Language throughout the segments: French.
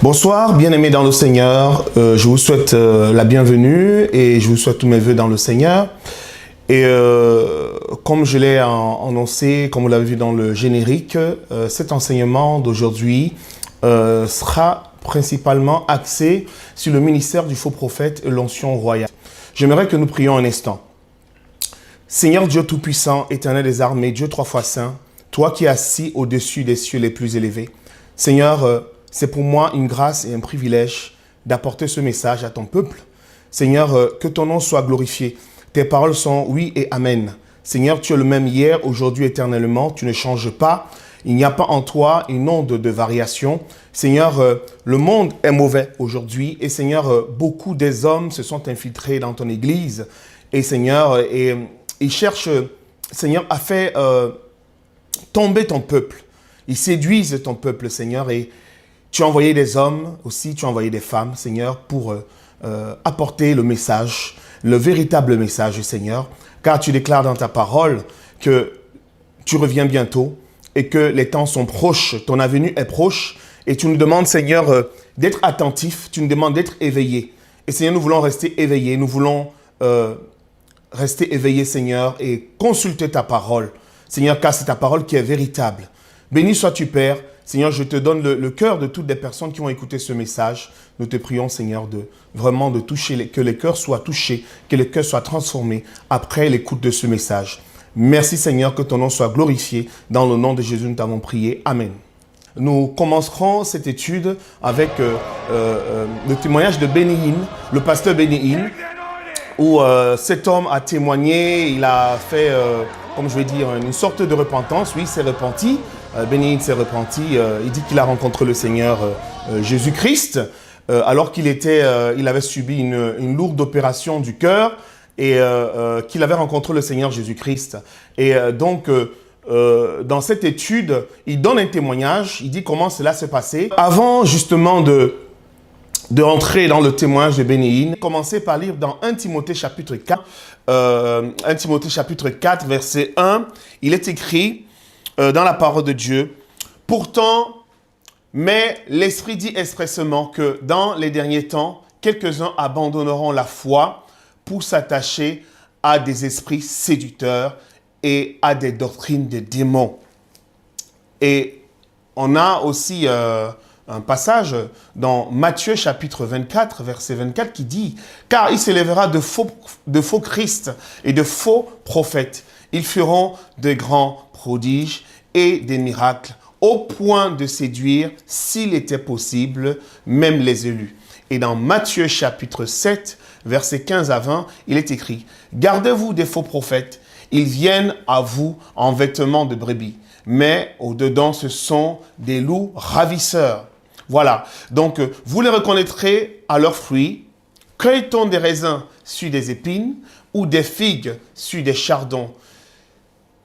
Bonsoir, bien-aimés dans le Seigneur. Je vous souhaite la bienvenue et je vous souhaite tous mes vœux dans le Seigneur. Et comme je l'ai annoncé, comme vous l'avez vu dans le générique, cet enseignement d'aujourd'hui sera principalement axé sur le ministère du faux prophète et l'onction royale. J'aimerais que nous prions un instant. Seigneur Dieu Tout-Puissant, Éternel des armées, Dieu trois fois saint, toi qui es assis au-dessus des cieux les plus élevés. Seigneur, c'est pour moi une grâce et un privilège d'apporter ce message à ton peuple. Seigneur, que ton nom soit glorifié. Tes paroles sont oui et amen. Seigneur, tu es le même hier, aujourd'hui, éternellement. Tu ne changes pas. Il n'y a pas en toi une onde de variation. Seigneur, le monde est mauvais aujourd'hui. Et Seigneur, beaucoup des hommes se sont infiltrés dans ton église. Et Seigneur, ils cherchent, Seigneur, à faire tomber ton peuple. Ils séduisent ton peuple, Seigneur. Et tu as envoyé des hommes aussi, tu as envoyé des femmes, Seigneur, pour apporter le message, le véritable message, Seigneur. Car tu déclares dans ta parole que tu reviens bientôt et que les temps sont proches, ton avenue est proche. Et tu nous demandes, Seigneur, d'être attentif, tu nous demandes d'être éveillé. Et Seigneur, nous voulons rester éveillés, nous voulons rester éveillés, Seigneur, et consulter ta parole. Seigneur, car c'est ta parole qui est véritable. Béni sois-tu, Père. Seigneur, je te donne le cœur de toutes les personnes qui vont écouter ce message. Nous te prions, Seigneur, vraiment de toucher, que les cœurs soient touchés, que les cœurs soient transformés après l'écoute de ce message. Merci, Seigneur, que ton nom soit glorifié. Dans le nom de Jésus, nous t'avons prié. Amen. Nous commencerons cette étude avec le témoignage de Benny Hinn, le pasteur Benny Hinn, où cet homme a témoigné, il a fait, comme je vais dire, une sorte de repentance. Oui, il s'est repenti. Benny Hinn s'est repenti. Il dit qu'il a rencontré le Seigneur Jésus-Christ alors qu'il avait subi une lourde opération du cœur et qu'il avait rencontré le Seigneur Jésus-Christ. Et donc, dans cette étude, il donne un témoignage. Il dit comment cela s'est passé. Avant justement de entrer dans le témoignage de Benny Hinn, commencez par lire dans 1 Timothée chapitre 4, 1 Timothée chapitre 4, verset 1, il est écrit dans la parole de Dieu, « Pourtant, mais l'Esprit dit expressément que dans les derniers temps, quelques-uns abandonneront la foi pour s'attacher à des esprits séducteurs et à des doctrines de démons. » Et on a aussi un passage dans Matthieu chapitre 24, verset 24 qui dit « Car il s'élèvera de faux Christ et de faux prophètes. Ils feront de grands prodiges et des miracles au point de séduire, s'il était possible, même les élus. » Et dans Matthieu chapitre 7, verset 15 à 20, il est écrit « Gardez-vous des faux prophètes. Ils viennent à vous en vêtements de brebis, mais au-dedans ce sont des loups ravisseurs. » Voilà, donc vous les reconnaîtrez à leurs fruits. Cueille-t-on des raisins sur des épines ou des figues sur des chardons?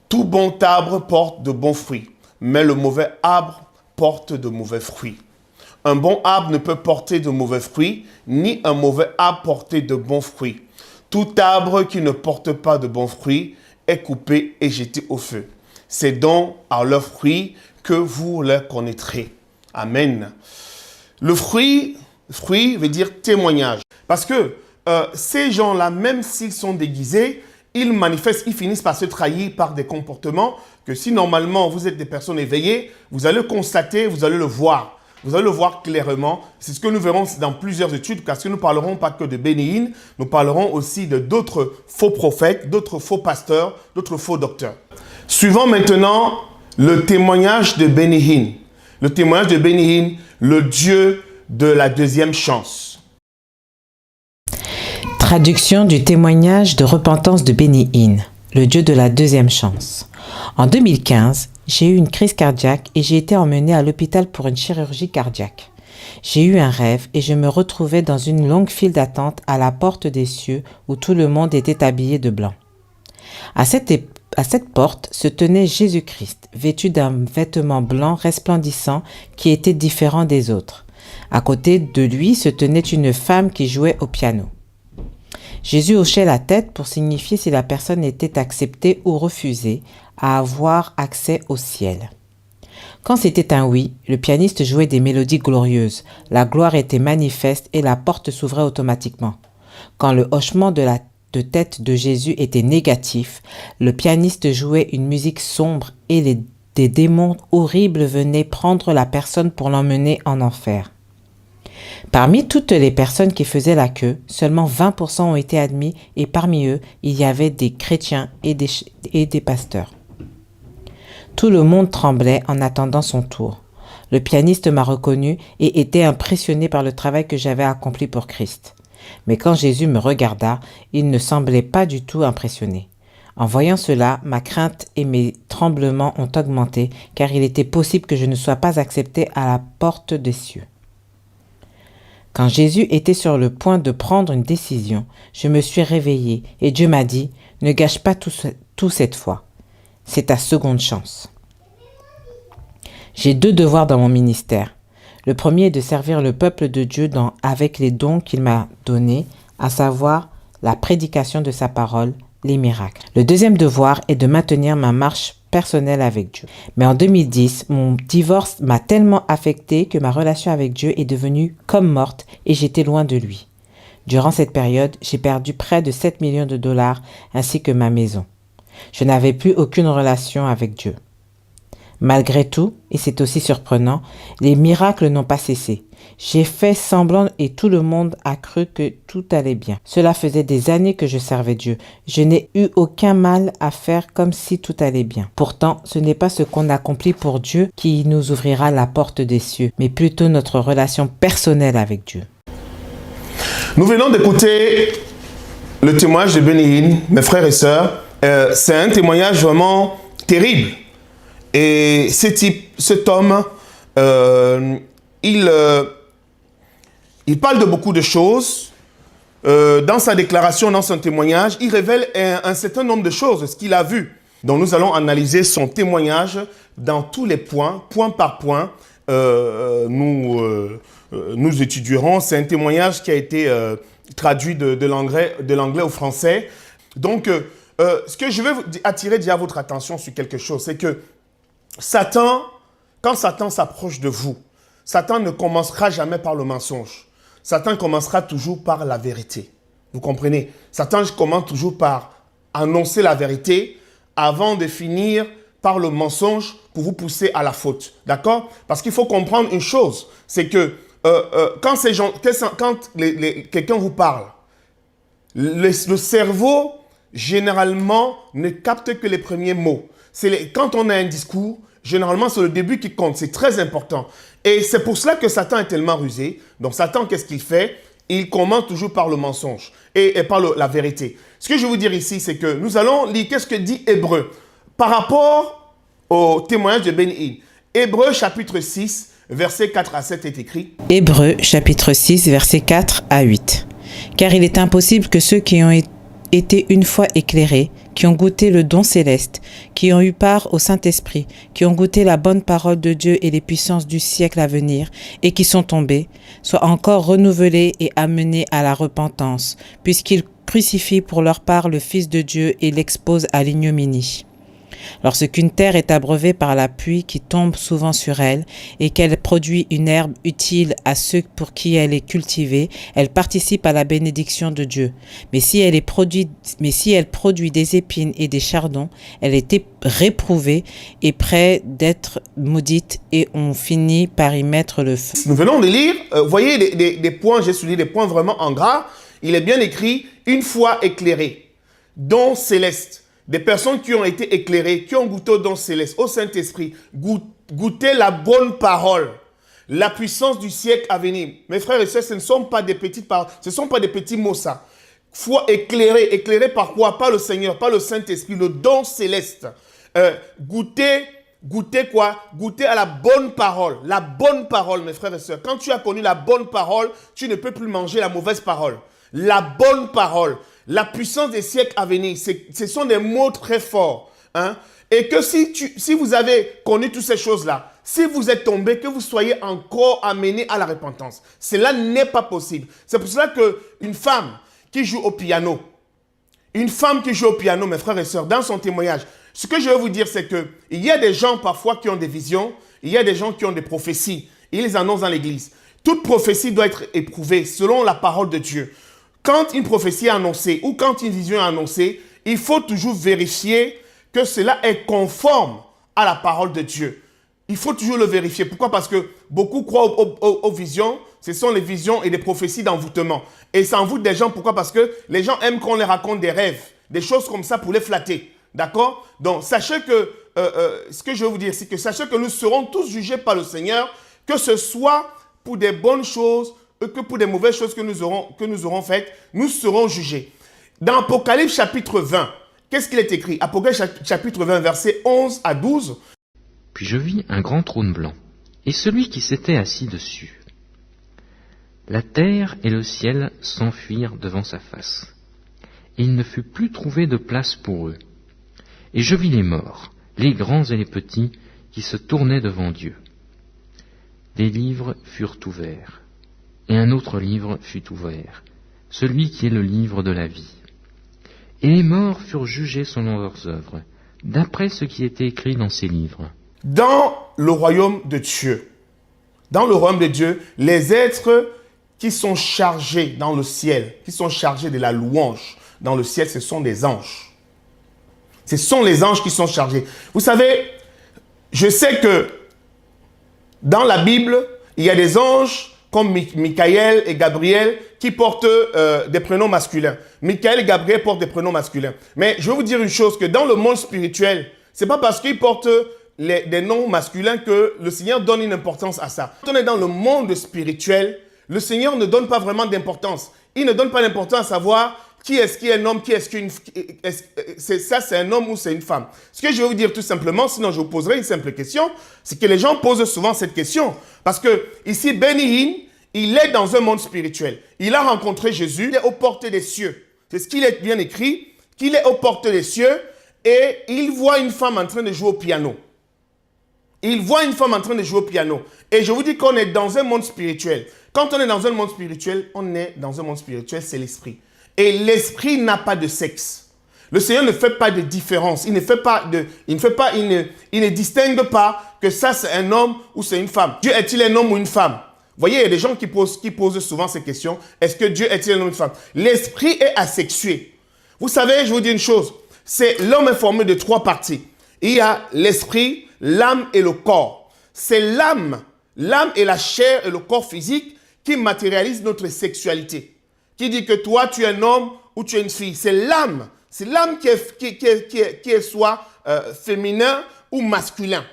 Tout bon arbre porte de bons fruits, mais le mauvais arbre porte de mauvais fruits. Un bon arbre ne peut porter de mauvais fruits, ni un mauvais arbre porter de bons fruits. Tout arbre qui ne porte pas de bons fruits est coupé et jeté au feu. C'est donc à leurs fruits que vous les connaîtrez. Amen. Le fruit veut dire témoignage. Parce que ces gens-là, même s'ils sont déguisés, ils manifestent, ils finissent par se trahir par des comportements que si normalement vous êtes des personnes éveillées, vous allez le constater, vous allez le voir. Vous allez le voir clairement. C'est ce que nous verrons dans plusieurs études, parce que nous ne parlerons pas que de Benny Hinn, nous parlerons aussi de d'autres faux prophètes, d'autres faux pasteurs, d'autres faux docteurs. Suivons maintenant le témoignage de Benny Hinn. Le témoignage de Benny Hinn, le Dieu de la deuxième chance. Traduction du témoignage de repentance de Benny Hinn, le Dieu de la deuxième chance. En 2015, j'ai eu une crise cardiaque et j'ai été emmenée à l'hôpital pour une chirurgie cardiaque. J'ai eu un rêve et je me retrouvais dans une longue file d'attente à la porte des cieux où tout le monde était habillé de blanc. À cette porte se tenait Jésus-Christ, vêtu d'un vêtement blanc resplendissant qui était différent des autres. À côté de lui se tenait une femme qui jouait au piano. Jésus hochait la tête pour signifier si la personne était acceptée ou refusée à avoir accès au ciel. Quand c'était un oui, le pianiste jouait des mélodies glorieuses, la gloire était manifeste et la porte s'ouvrait automatiquement. Quand le hochement de tête de Jésus était négatif, le pianiste jouait une musique sombre et des démons horribles venaient prendre la personne pour l'emmener en enfer. Parmi toutes les personnes qui faisaient la queue, seulement 20% ont été admis et parmi eux, il y avait des chrétiens et des pasteurs. Tout le monde tremblait en attendant son tour. Le pianiste m'a reconnu et était impressionné par le travail que j'avais accompli pour Christ. Mais quand Jésus me regarda, il ne semblait pas du tout impressionné. En voyant cela, ma crainte et mes tremblements ont augmenté, car il était possible que je ne sois pas accepté à la porte des cieux. Quand Jésus était sur le point de prendre une décision, je me suis réveillé et Dieu m'a dit « Ne gâche pas tout cette fois. C'est ta seconde chance. » J'ai 2 devoirs dans mon ministère. Le premier est de servir le peuple de Dieu avec les dons qu'il m'a donnés, à savoir la prédication de sa parole, les miracles. Le deuxième devoir est de maintenir ma marche personnelle avec Dieu. Mais en 2010, mon divorce m'a tellement affecté que ma relation avec Dieu est devenue comme morte et j'étais loin de lui. Durant cette période, j'ai perdu près de 7 millions de dollars ainsi que ma maison. Je n'avais plus aucune relation avec Dieu. Malgré tout, et c'est aussi surprenant, les miracles n'ont pas cessé. J'ai fait semblant et tout le monde a cru que tout allait bien. Cela faisait des années que je servais Dieu. Je n'ai eu aucun mal à faire comme si tout allait bien. Pourtant, ce n'est pas ce qu'on accomplit pour Dieu qui nous ouvrira la porte des cieux, mais plutôt notre relation personnelle avec Dieu. Nous venons d'écouter le témoignage de Benny Hinn, mes frères et sœurs. C'est un témoignage vraiment terrible. Et cet homme, il parle de beaucoup de choses. Dans sa déclaration, dans son témoignage, il révèle un certain nombre de choses, ce qu'il a vu. Donc nous allons analyser son témoignage dans tous les points, point par point. Nous étudierons. C'est un témoignage qui a été traduit de l'anglais au français. Donc, ce que je veux attirer déjà votre attention sur quelque chose, c'est que Satan, quand Satan s'approche de vous, Satan ne commencera jamais par le mensonge. Satan commencera toujours par la vérité. Vous comprenez? Satan commence toujours par annoncer la vérité avant de finir par le mensonge pour vous pousser à la faute. D'accord? Parce qu'il faut comprendre une chose, c'est que quand quelqu'un vous parle, le cerveau, généralement, ne capte que les premiers mots. Quand on a un discours, généralement, c'est le début qui compte. C'est très important. Et c'est pour cela que Satan est tellement rusé. Donc, Satan, qu'est-ce qu'il fait? Il commence toujours par le mensonge et par la vérité. Ce que je veux vous dire ici, c'est que nous allons lire qu'est-ce que dit Hébreu par rapport au témoignage de Benny Hinn. Hébreu chapitre 6, verset 4 à 7 est écrit. Hébreu chapitre 6, verset 4 à 8. Car il est impossible que ceux qui ont été une fois éclairés, qui ont goûté le don céleste, qui ont eu part au Saint-Esprit, qui ont goûté la bonne parole de Dieu et les puissances du siècle à venir, et qui sont tombés, soient encore renouvelés et amenés à la repentance, puisqu'ils crucifient pour leur part le Fils de Dieu et l'exposent à l'ignominie. Lorsqu'une terre est abreuvée par la pluie qui tombe souvent sur elle et qu'elle produit une herbe utile à ceux pour qui elle est cultivée, elle participe à la bénédiction de Dieu. Mais si elle produit des épines et des chardons, elle est réprouvée et près d'être maudite et on finit par y mettre le feu. Nous venons de lire, voyez des points, j'ai souligné des points vraiment en gras. Il est bien écrit, une fois éclairé, don céleste. Des personnes qui ont été éclairées, qui ont goûté au don céleste, au Saint-Esprit, goûté la bonne parole, la puissance du siècle à venir. Mes frères et sœurs, ce ne sont pas des petites paroles, ce ne sont pas des petits mots ça. Foi éclairé, éclairé par quoi? Par le Seigneur, par le Saint-Esprit, le don céleste. Goûter quoi? Goûter à la bonne parole. La bonne parole, mes frères et sœurs. Quand tu as connu la bonne parole, tu ne peux plus manger la mauvaise parole. La bonne parole. La puissance des siècles à venir, ce sont des mots très forts. Hein? Et que si vous avez connu toutes ces choses-là, si vous êtes tombé, que vous soyez encore amené à la repentance, cela n'est pas possible. C'est pour cela qu'une femme qui joue au piano, mes frères et sœurs, dans son témoignage, Ce que je veux vous dire, c'est que il y a des gens parfois qui ont des visions, il y a des gens qui ont des prophéties, ils les annoncent dans l'église. Toute prophétie doit être éprouvée selon la parole de Dieu. Quand une prophétie est annoncée ou quand une vision est annoncée, il faut toujours vérifier que cela est conforme à la parole de Dieu. Il faut toujours le vérifier. Pourquoi? Parce que beaucoup croient aux visions. Ce sont les visions et des prophéties d'envoûtement. Et ça envoûte des gens. Pourquoi? Parce que les gens aiment qu'on les raconte des rêves, des choses comme ça pour les flatter. D'accord? Donc, sachez que, ce que je veux vous dire, c'est que sachez que nous serons tous jugés par le Seigneur, que ce soit pour des bonnes choses que pour des mauvaises choses que nous aurons faites, nous serons jugés. Dans Apocalypse chapitre 20, qu'est-ce qu'il est écrit? Apocalypse chapitre 20, versets 11 à 12. Puis je vis un grand trône blanc, et celui qui s'était assis dessus. La terre et le ciel s'enfuirent devant sa face, et il ne fut plus trouvé de place pour eux. Et je vis les morts, les grands et les petits, qui se tournaient devant Dieu. Des livres furent ouverts, et un autre livre fut ouvert, celui qui est le livre de la vie. Et les morts furent jugés selon leurs œuvres, d'après ce qui était écrit dans ces livres. Dans le royaume de Dieu, les êtres qui sont chargés dans le ciel, qui sont chargés de la louange dans le ciel, ce sont des anges. Ce sont les anges qui sont chargés. Vous savez, je sais que dans la Bible, il y a des anges comme Michael et Gabriel qui portent des prénoms masculins. Michael et Gabriel portent des prénoms masculins. Mais je vais vous dire une chose, que dans le monde spirituel, ce n'est pas parce qu'ils portent des noms masculins que le Seigneur donne une importance à ça. Quand on est dans le monde spirituel, le Seigneur ne donne pas vraiment d'importance. Il ne donne pas d'importance à savoir qui est-ce qui est un homme, qui est-ce qu'une ça c'est un homme ou c'est une femme. Ce que je vais vous dire tout simplement, sinon je vous poserai une simple question, c'est que les gens posent souvent cette question. Parce que ici, Benny Hinn, il est dans un monde spirituel. Il a rencontré Jésus, il est aux portes des cieux. C'est ce qu'il est bien écrit, qu'il est aux portes des cieux et il voit une femme en train de jouer au piano. Il voit une femme en train de jouer au piano. Et je vous dis qu'on est dans un monde spirituel. Quand on est dans un monde spirituel, c'est l'esprit. Et l'esprit n'a pas de sexe. Le Seigneur ne fait pas de différence. Il ne distingue pas que ça c'est un homme ou c'est une femme. Dieu est-il un homme ou une femme? Vous voyez, il y a des gens qui posent souvent ces questions. Est-ce que Dieu est-il un homme ou une femme? L'esprit est asexué. Vous savez, je vous dis une chose. L'homme est formé de 3 parties. Il y a l'esprit, l'âme et le corps. C'est l'âme et la chair et le corps physique qui matérialisent notre sexualité. Qui dit que toi, tu es un homme ou tu es une fille. C'est l'âme. C'est l'âme qui est soit féminin ou masculin.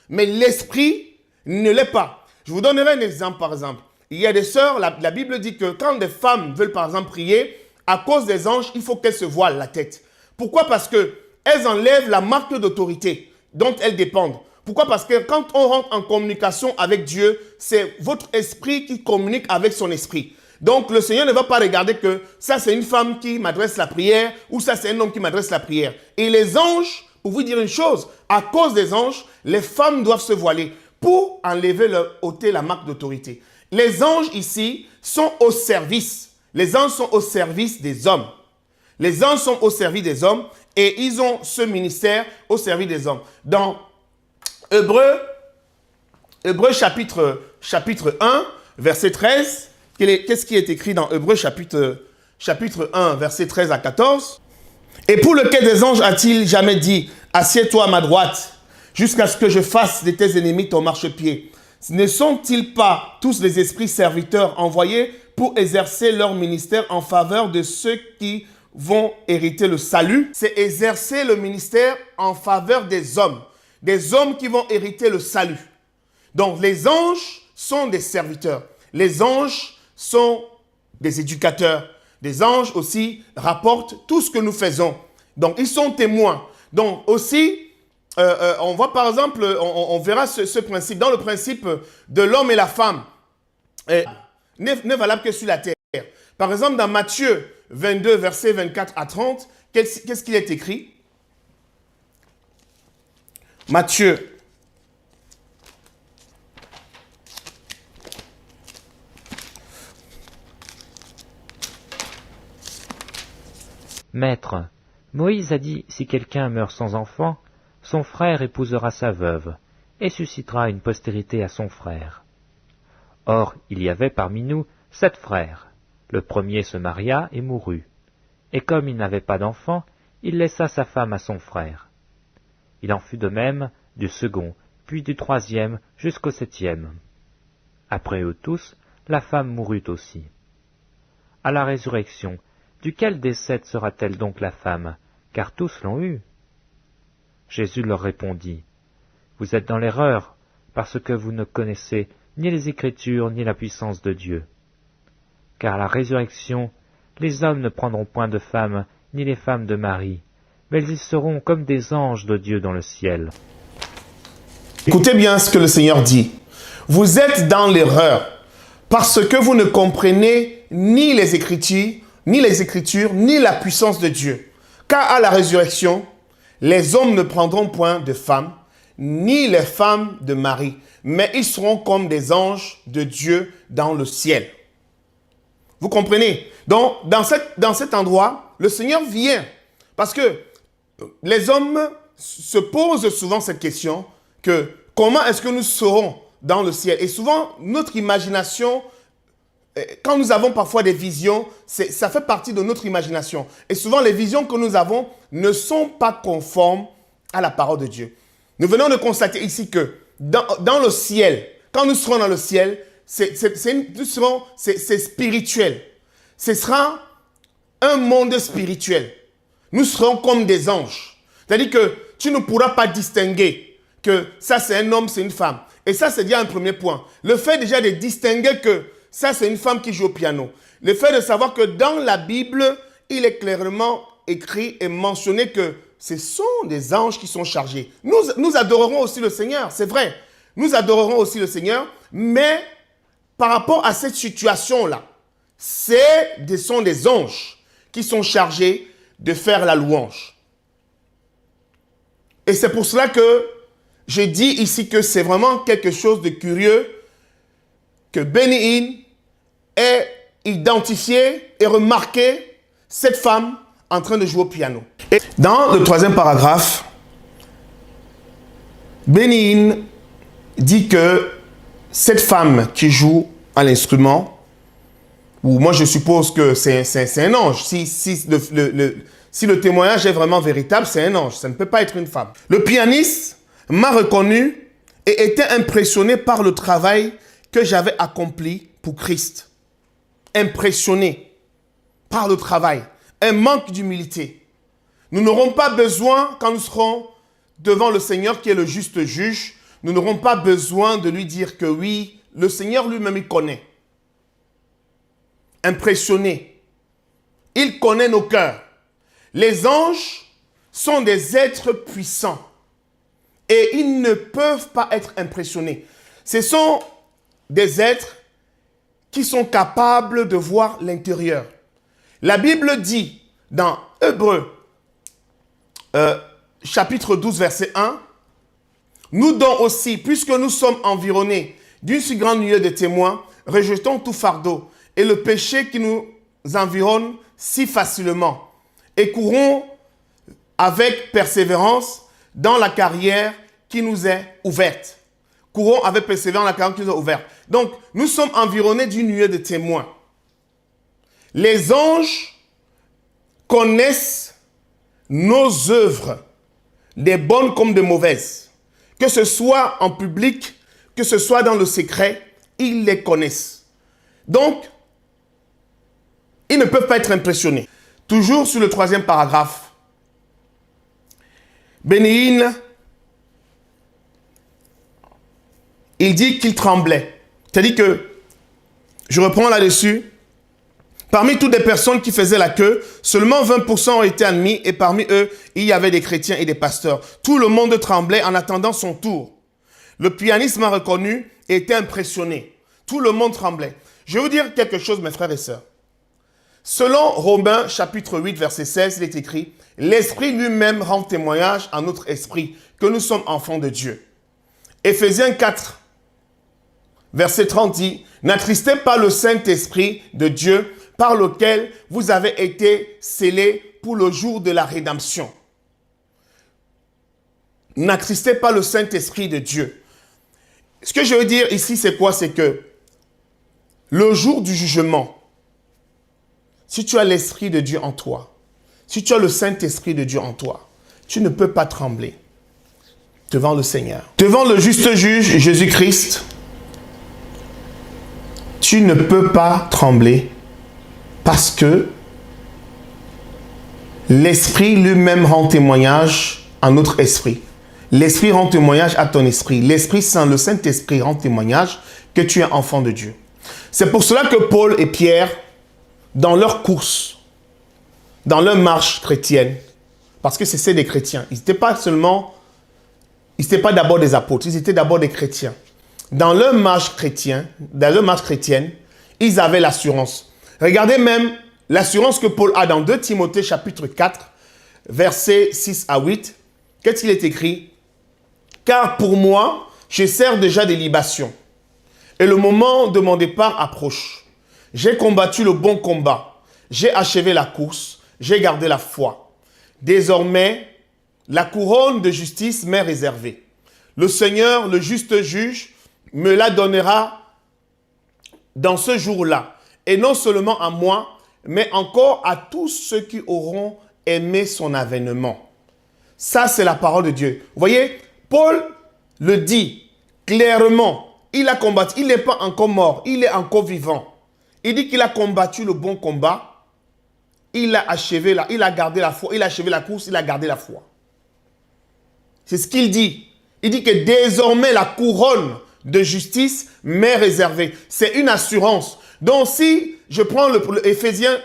Mais l'esprit ne l'est pas. Je vous donnerai un exemple, par exemple. Il y a des sœurs, la Bible dit que quand des femmes veulent, par exemple, prier, à cause des anges, il faut qu'elles se voilent la tête. Pourquoi? Parce qu'elles enlèvent la marque d'autorité dont elles dépendent. Pourquoi? Parce que quand on rentre en communication avec Dieu, c'est votre esprit qui communique avec son esprit. Donc, le Seigneur ne va pas regarder que ça, c'est une femme qui m'adresse la prière ou ça, c'est un homme qui m'adresse la prière. Et les anges, pour vous dire une chose, à cause des anges, les femmes doivent se voiler pour ôter la marque d'autorité. Les anges ici sont au service. Les anges sont au service des hommes. Les anges sont au service des hommes et ils ont ce ministère au service des hommes. Dans Hébreux chapitre 1, verset 13, qu'est-ce qui est écrit dans Hébreux chapitre 1, verset 13 à 14? Et pour lequel des anges a-t-il jamais dit, assieds-toi à ma droite, jusqu'à ce que je fasse de tes ennemis ton marchepied? Ne sont-ils pas tous les esprits serviteurs envoyés pour exercer leur ministère en faveur de ceux qui vont hériter le salut? C'est exercer le ministère en faveur des hommes qui vont hériter le salut. Donc les anges sont des serviteurs. Les anges sont des éducateurs. Les anges aussi rapportent tout ce que nous faisons. Donc, ils sont témoins. Donc, aussi, on voit par exemple, on verra ce principe. Dans le principe de l'homme et la femme, n'est valable que sur la terre. Par exemple, dans Matthieu 22, versets 24 à 30, qu'est-ce qu'il est écrit? Matthieu. Maître, Moïse a dit, si quelqu'un meurt sans enfant, son frère épousera sa veuve, et suscitera une postérité à son frère. Or, il y avait parmi nous 7 frères. Le premier se maria et mourut. Et comme il n'avait pas d'enfant, il laissa sa femme à son frère. Il en fut de même du second, puis du troisième, jusqu'au 7e. Après eux tous, la femme mourut aussi. À la résurrection, duquel des 7 sera-t-elle donc la femme, car tous l'ont eue? Jésus leur répondit, « Vous êtes dans l'erreur, parce que vous ne connaissez ni les Écritures ni la puissance de Dieu. Car à la résurrection, les hommes ne prendront point de femmes, ni les femmes de mari, mais ils seront comme des anges de Dieu dans le ciel. » Écoutez bien ce que le Seigneur dit. Vous êtes dans l'erreur, parce que vous ne comprenez ni les Écritures, ni la puissance de Dieu. Car à la résurrection, les hommes ne prendront point de femmes, ni les femmes de mari, mais ils seront comme des anges de Dieu dans le ciel. Vous comprenez? Donc, dans cet endroit, le Seigneur vient. Parce que les hommes se posent souvent cette question, que comment est-ce que nous serons dans le ciel? Et souvent, notre imagination, quand nous avons parfois des visions, ça fait partie de notre imagination. Et souvent, les visions que nous avons ne sont pas conformes à la parole de Dieu. Nous venons de constater ici que dans le ciel, quand nous serons dans le ciel, c'est spirituel. Ce sera un monde spirituel. Nous serons comme des anges. C'est-à-dire que tu ne pourras pas distinguer que ça c'est un homme, c'est une femme. Et ça c'est déjà un premier point. Le fait déjà de distinguer que ça c'est une femme qui joue au piano. Le fait de savoir que dans la Bible, il est clairement écrit et mentionné que ce sont des anges qui sont chargés. Nous adorerons aussi le Seigneur, c'est vrai. Nous adorerons aussi le Seigneur, mais par rapport à cette situation-là, ce sont des anges qui sont chargés de faire la louange. Et c'est pour cela que je dis ici que c'est vraiment quelque chose de curieux que Benny Hinn ait identifié et remarqué cette femme en train de jouer au piano. Et dans le 3e paragraphe, Benny Hinn dit que cette femme qui joue à l'instrument, ou moi je suppose que c'est un ange, si le témoignage est vraiment véritable, c'est un ange, ça ne peut pas être une femme. Le pianiste m'a reconnu et était impressionné par le travail que j'avais accompli pour Christ. Impressionné par le travail. Un manque d'humilité. Nous n'aurons pas besoin, quand nous serons devant le Seigneur qui est le juste juge, nous n'aurons pas besoin de lui dire que oui, le Seigneur lui-même il connaît. Impressionné. Il connaît nos cœurs. Les anges sont des êtres puissants et ils ne peuvent pas être impressionnés. Ce sont des êtres qui sont capables de voir l'intérieur. La Bible dit dans Hébreux, chapitre 12, verset 1, « Nous donc aussi, puisque nous sommes environnés d'une si grande nuée de témoins, rejetons tout fardeau et le péché qui nous environne si facilement, et courons avec persévérance dans la carrière qui nous est ouverte. » Courons avec persévérance dans la carrière qui nous est ouverte. Donc, nous sommes environnés d'une nuée de témoins. Les anges connaissent nos œuvres, des bonnes comme des mauvaises. Que ce soit en public, que ce soit dans le secret, ils les connaissent. Donc, ils ne peuvent pas être impressionnés. Toujours sur le 3e paragraphe, Benny Hinn, il dit qu'il tremblait. C'est-à-dire que, je reprends là-dessus, parmi toutes les personnes qui faisaient la queue, seulement 20% ont été admis et parmi eux, il y avait des chrétiens et des pasteurs. Tout le monde tremblait en attendant son tour. Le pianiste m'a reconnu et était impressionné. Tout le monde tremblait. Je vais vous dire quelque chose, mes frères et sœurs. Selon Romains chapitre 8, verset 16, il est écrit « L'Esprit lui-même rend témoignage à notre esprit que nous sommes enfants de Dieu. » Éphésiens 4, verset 30 dit « N'attristez pas le Saint-Esprit de Dieu par lequel vous avez été scellés pour le jour de la rédemption. » N'attristez pas le Saint-Esprit de Dieu. Ce que je veux dire ici, c'est quoi? C'est que le jour du jugement, si tu as l'Esprit de Dieu en toi, si tu as le Saint-Esprit de Dieu en toi, tu ne peux pas trembler devant le Seigneur. Devant le juste juge, Jésus-Christ, tu ne peux pas trembler parce que l'Esprit lui-même rend témoignage à notre esprit. L'Esprit rend témoignage à ton esprit. L'Esprit Saint, le Saint-Esprit rend témoignage que tu es enfant de Dieu. C'est pour cela que Paul et Pierre, dans leur course, dans leur marche chrétienne, parce que c'est des chrétiens, ils n'étaient pas d'abord des apôtres, ils étaient d'abord des chrétiens. Dans leur marche chrétienne, ils avaient l'assurance. Regardez même l'assurance que Paul a dans 2 Timothée chapitre 4, versets 6 à 8. Qu'est-ce qu'il est écrit? Car pour moi, je sers déjà des libations, et le moment de mon départ approche. J'ai combattu le bon combat, j'ai achevé la course, j'ai gardé la foi. Désormais, la couronne de justice m'est réservée. Le Seigneur, le juste juge, me la donnera dans ce jour-là. Et non seulement à moi, mais encore à tous ceux qui auront aimé son avènement. Ça, c'est la parole de Dieu. Vous voyez, Paul le dit clairement. Il a combattu. Il n'est pas encore mort. Il est encore vivant. Il dit qu'il a combattu le bon combat. Il a achevé, il a gardé la foi. Il a achevé la course. Il a gardé la foi. C'est ce qu'il dit. Il dit que désormais la couronne de justice m'est réservée. C'est une assurance. Donc si je prends le Éphésiens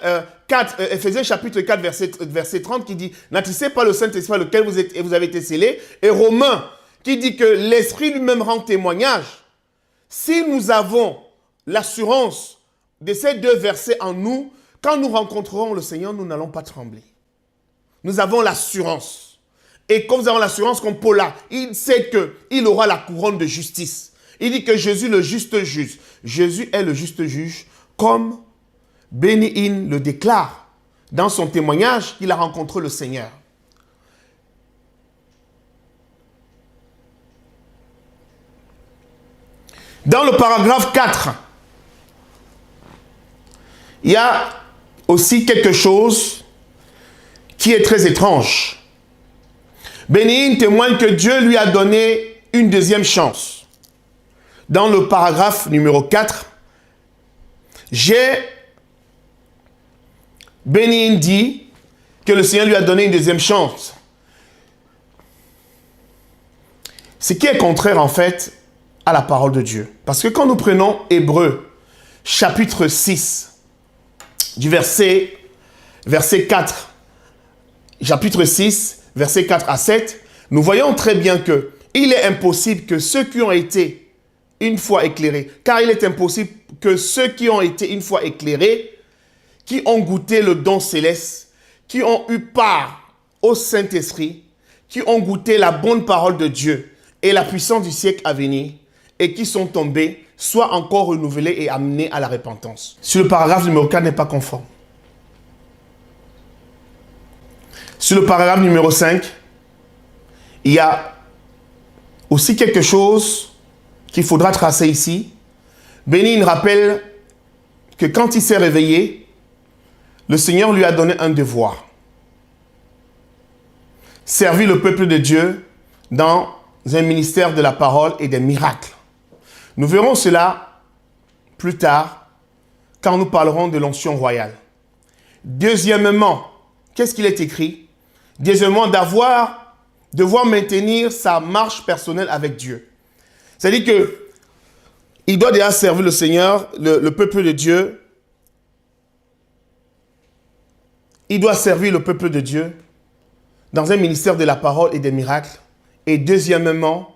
4, Éphésiens chapitre 4 verset 30 qui dit « N'attristez pas le Saint-Esprit lequel vous avez été scellés » et Romains qui dit que l'Esprit lui-même rend témoignage. Si nous avons l'assurance de ces 2 versets en nous, quand nous rencontrerons le Seigneur, nous n'allons pas trembler. Nous avons l'assurance. Et comme nous avons l'assurance comme Paul a, il sait qu'il aura la couronne de justice. Il dit que Jésus le juste juge. Jésus est le juste juge comme Benny Hinn le déclare dans son témoignage qu'il a rencontré le Seigneur. Dans le paragraphe 4, il y a aussi quelque chose qui est très étrange. Benny Hinn témoigne que Dieu lui a donné une deuxième chance. Dans le paragraphe numéro 4, Benny Hinn dit que le Seigneur lui a donné une deuxième chance. Ce qui est contraire en fait à la parole de Dieu. Parce que quand nous prenons Hébreux chapitre 6, du verset 4, chapitre 6, verset 4 à 7, nous voyons très bien que il est impossible que ceux qui ont été une fois éclairés, car il est impossible que ceux qui ont été une fois éclairés, qui ont goûté le don céleste, qui ont eu part au Saint-Esprit, qui ont goûté la bonne parole de Dieu et la puissance du siècle à venir, et qui sont tombés, soient encore renouvelés et amenés à la repentance. Sur le paragraphe numéro 4 n'est pas conforme. Sur le paragraphe numéro 5, il y a aussi quelque chose qu'il faudra tracer ici. Benny Hinn rappelle que quand il s'est réveillé, le Seigneur lui a donné un devoir. Servir le peuple de Dieu dans un ministère de la parole et des miracles. Nous verrons cela plus tard quand nous parlerons de l'onction royale. Deuxièmement, qu'est-ce qu'il est écrit? Deuxièmement, devoir maintenir sa marche personnelle avec Dieu. C'est-à-dire qu'il doit déjà servir le Seigneur, le peuple de Dieu. Il doit servir le peuple de Dieu dans un ministère de la parole et des miracles. Et deuxièmement,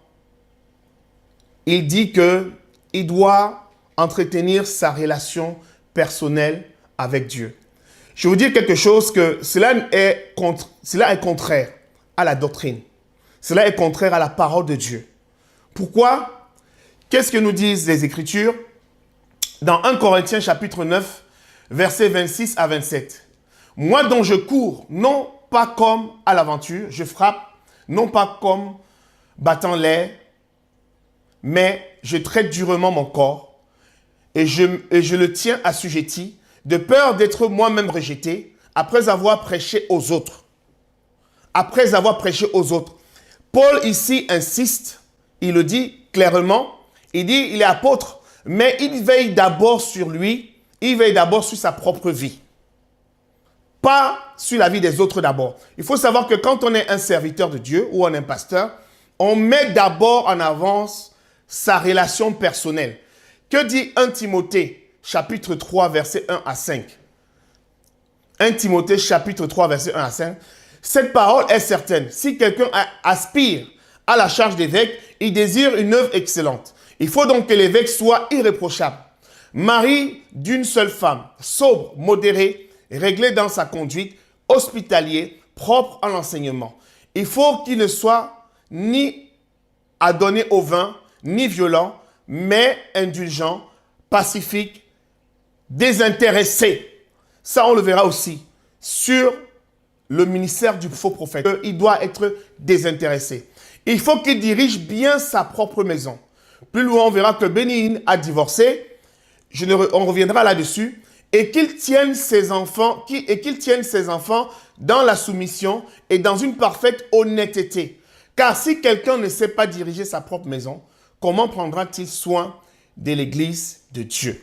il dit qu'il doit entretenir sa relation personnelle avec Dieu. Je vais vous dire quelque chose que cela est contraire à la doctrine. Cela est contraire à la parole de Dieu. Pourquoi? Qu'est-ce que nous disent les Écritures? Dans 1 Corinthiens chapitre 9, versets 26 à 27. Moi dont je cours, non pas comme à l'aventure, je frappe, non pas comme battant l'air, mais je traite durement mon corps et je le tiens assujetti, de peur d'être moi-même rejeté après avoir prêché aux autres. Après avoir prêché aux autres. Paul ici insiste, il le dit clairement, il dit il est apôtre, mais il veille d'abord sur lui, il veille d'abord sur sa propre vie. Pas sur la vie des autres d'abord. Il faut savoir que quand on est un serviteur de Dieu ou on est un pasteur, on met d'abord en avance sa relation personnelle. Que dit 1 Timothée, chapitre 3, versets 1 à 5? 1 Timothée, chapitre 3, versets 1 à 5. Cette parole est certaine. Si quelqu'un aspire à la charge d'évêque, il désire une œuvre excellente. Il faut donc que l'évêque soit irréprochable. Mari d'une seule femme, sobre, modéré, réglé dans sa conduite, hospitalier, propre à l'enseignement. Il faut qu'il ne soit ni adonné au vin, ni violent, mais indulgent, pacifique, désintéressé. Ça, on le verra aussi sur le ministère du faux prophète. Il doit être désintéressé. Il faut qu'il dirige bien sa propre maison. Plus loin, on verra que Béni-Hinn a divorcé. On reviendra là-dessus. Et qu'il tienne ses enfants, dans la soumission et dans une parfaite honnêteté. Car si quelqu'un ne sait pas diriger sa propre maison, comment prendra-t-il soin de l'église de Dieu?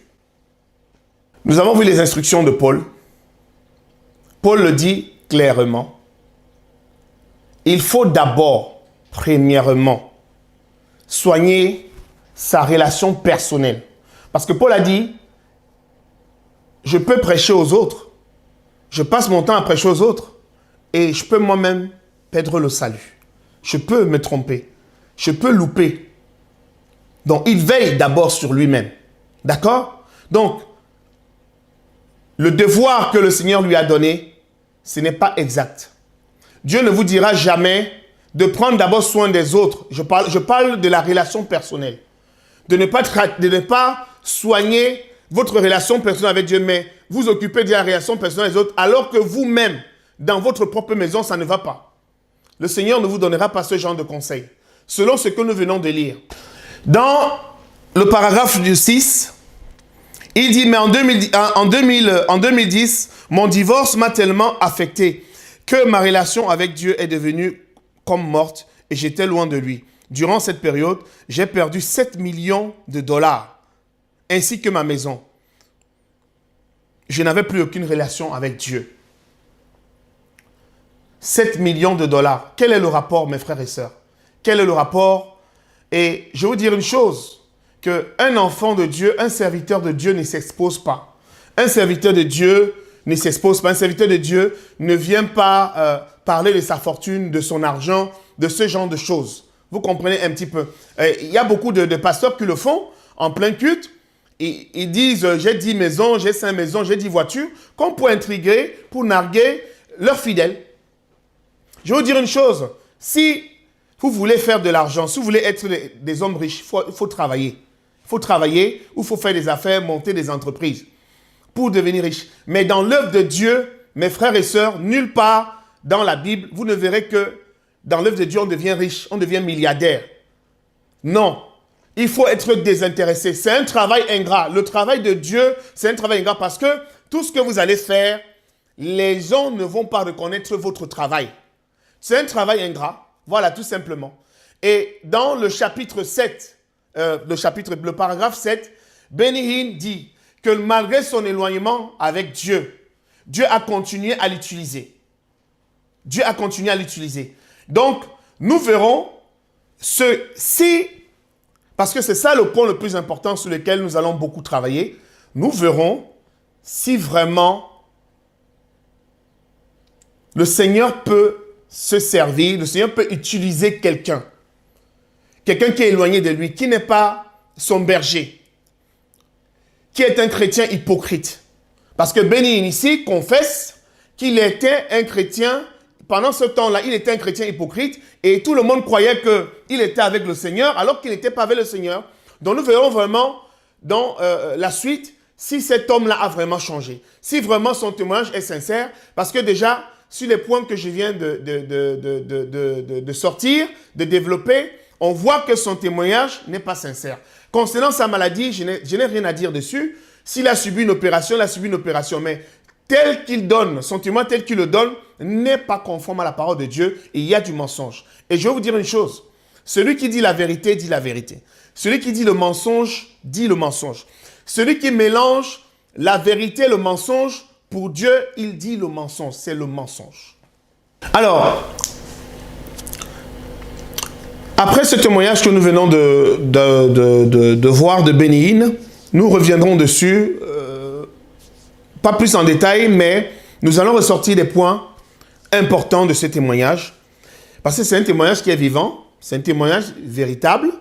Nous avons vu les instructions de Paul. Paul le dit clairement. Il faut d'abord, premièrement, soigner sa relation personnelle. Parce que Paul a dit, je peux prêcher aux autres. Je passe mon temps à prêcher aux autres. Et je peux moi-même perdre le salut. Je peux me tromper. Je peux louper. Donc, il veille d'abord sur lui-même. D'accord? Donc, le devoir que le Seigneur lui a donné, ce n'est pas exact. Dieu ne vous dira jamais de prendre d'abord soin des autres. Je parle de la relation personnelle. De ne pas soigner votre relation personnelle avec Dieu, mais vous occupez de la relation personnelle des autres, alors que vous-même, dans votre propre maison, ça ne va pas. Le Seigneur ne vous donnera pas ce genre de conseils, selon ce que nous venons de lire. Dans le paragraphe du 6, il dit, mais en 2010, mon divorce m'a tellement affecté que ma relation avec Dieu est devenue comme morte et j'étais loin de lui. Durant cette période, j'ai perdu 7 millions de dollars, ainsi que ma maison. Je n'avais plus aucune relation avec Dieu. 7 millions de dollars. Quel est le rapport, mes frères et sœurs? Quel est le rapport? Et je vais vous dire une chose, qu'un enfant de Dieu, un serviteur de Dieu ne s'expose pas. Un serviteur de Dieu ne s'expose pas. Un serviteur de Dieu ne vient pas parler de sa fortune, de son argent, de ce genre de choses. Vous comprenez un petit peu. Il y a beaucoup de pasteurs qui le font en plein culte. Ils disent, j'ai 10 maisons, j'ai 5 maisons, j'ai 10 voitures, comme pour intriguer, pour narguer leurs fidèles. Je vais vous dire une chose. Si vous voulez faire de l'argent, si vous voulez être des hommes riches, il faut travailler. Il faut travailler ou il faut faire des affaires, monter des entreprises pour devenir riche. Mais dans l'œuvre de Dieu, mes frères et sœurs, nulle part dans la Bible, vous ne verrez que dans l'œuvre de Dieu, on devient riche, on devient milliardaire. Non. Il faut être désintéressé. C'est un travail ingrat. Le travail de Dieu, c'est un travail ingrat parce que tout ce que vous allez faire, les gens ne vont pas reconnaître votre travail. C'est un travail ingrat. Voilà, tout simplement. Et dans le chapitre 7, le paragraphe 7, Béni-Hinn dit que malgré son éloignement avec Dieu, Dieu a continué à l'utiliser. Dieu a continué à l'utiliser. Donc, nous verrons parce que c'est ça le point le plus important sur lequel nous allons beaucoup travailler. Nous verrons si vraiment le Seigneur peut se servir, le Seigneur peut utiliser quelqu'un qui est éloigné de lui, qui n'est pas son berger, qui est un chrétien hypocrite. Parce que Béni-Hinn ici confesse qu'il était un chrétien. Pendant ce temps-là, il était un chrétien hypocrite et tout le monde croyait qu'il était avec le Seigneur alors qu'il n'était pas avec le Seigneur. Donc nous verrons vraiment dans la suite si cet homme-là a vraiment changé. Si vraiment son témoignage est sincère. Parce que déjà, sur les points que je viens de sortir, de développer, on voit que son témoignage n'est pas sincère. Concernant sa maladie, je n'ai rien à dire dessus. S'il a subi une opération, il a subi une opération. Mais tel qu'il donne, son témoin tel qu'il le donne, n'est pas conforme à la parole de Dieu. Et il y a du mensonge. Et je vais vous dire une chose. Celui qui dit la vérité, dit la vérité. Celui qui dit le mensonge, dit le mensonge. Celui qui mélange la vérité et le mensonge, pour Dieu, il dit le mensonge. C'est le mensonge. Alors, après ce témoignage que nous venons de voir de Benny Hinn, nous reviendrons dessus, pas plus en détail, mais nous allons ressortir des points importants de ce témoignage. Parce que c'est un témoignage qui est vivant, c'est un témoignage véritable,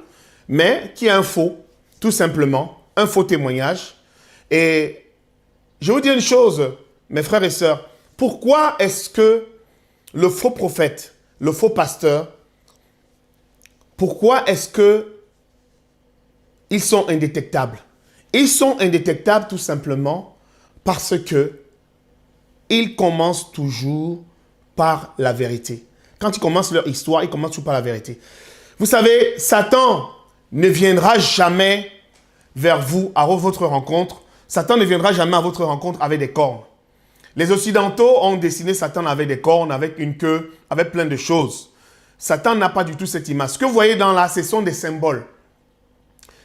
mais qui est un faux, tout simplement, un faux témoignage. Et je vais vous dire une chose, mes frères et sœurs, pourquoi est-ce que le faux prophète, le faux pasteur, pourquoi est-ce que ils sont indétectables? Ils sont indétectables tout simplement parce que ils commencent toujours par la vérité. Quand ils commencent leur histoire, ils commencent toujours par la vérité. Vous savez, Satan ne viendra jamais vers vous à votre rencontre. Satan ne viendra jamais à votre rencontre avec des cornes. Les Occidentaux ont dessiné Satan avec des cornes, avec une queue, avec plein de choses. Satan n'a pas du tout cette image. Ce que vous voyez dans là, ce sont des symboles.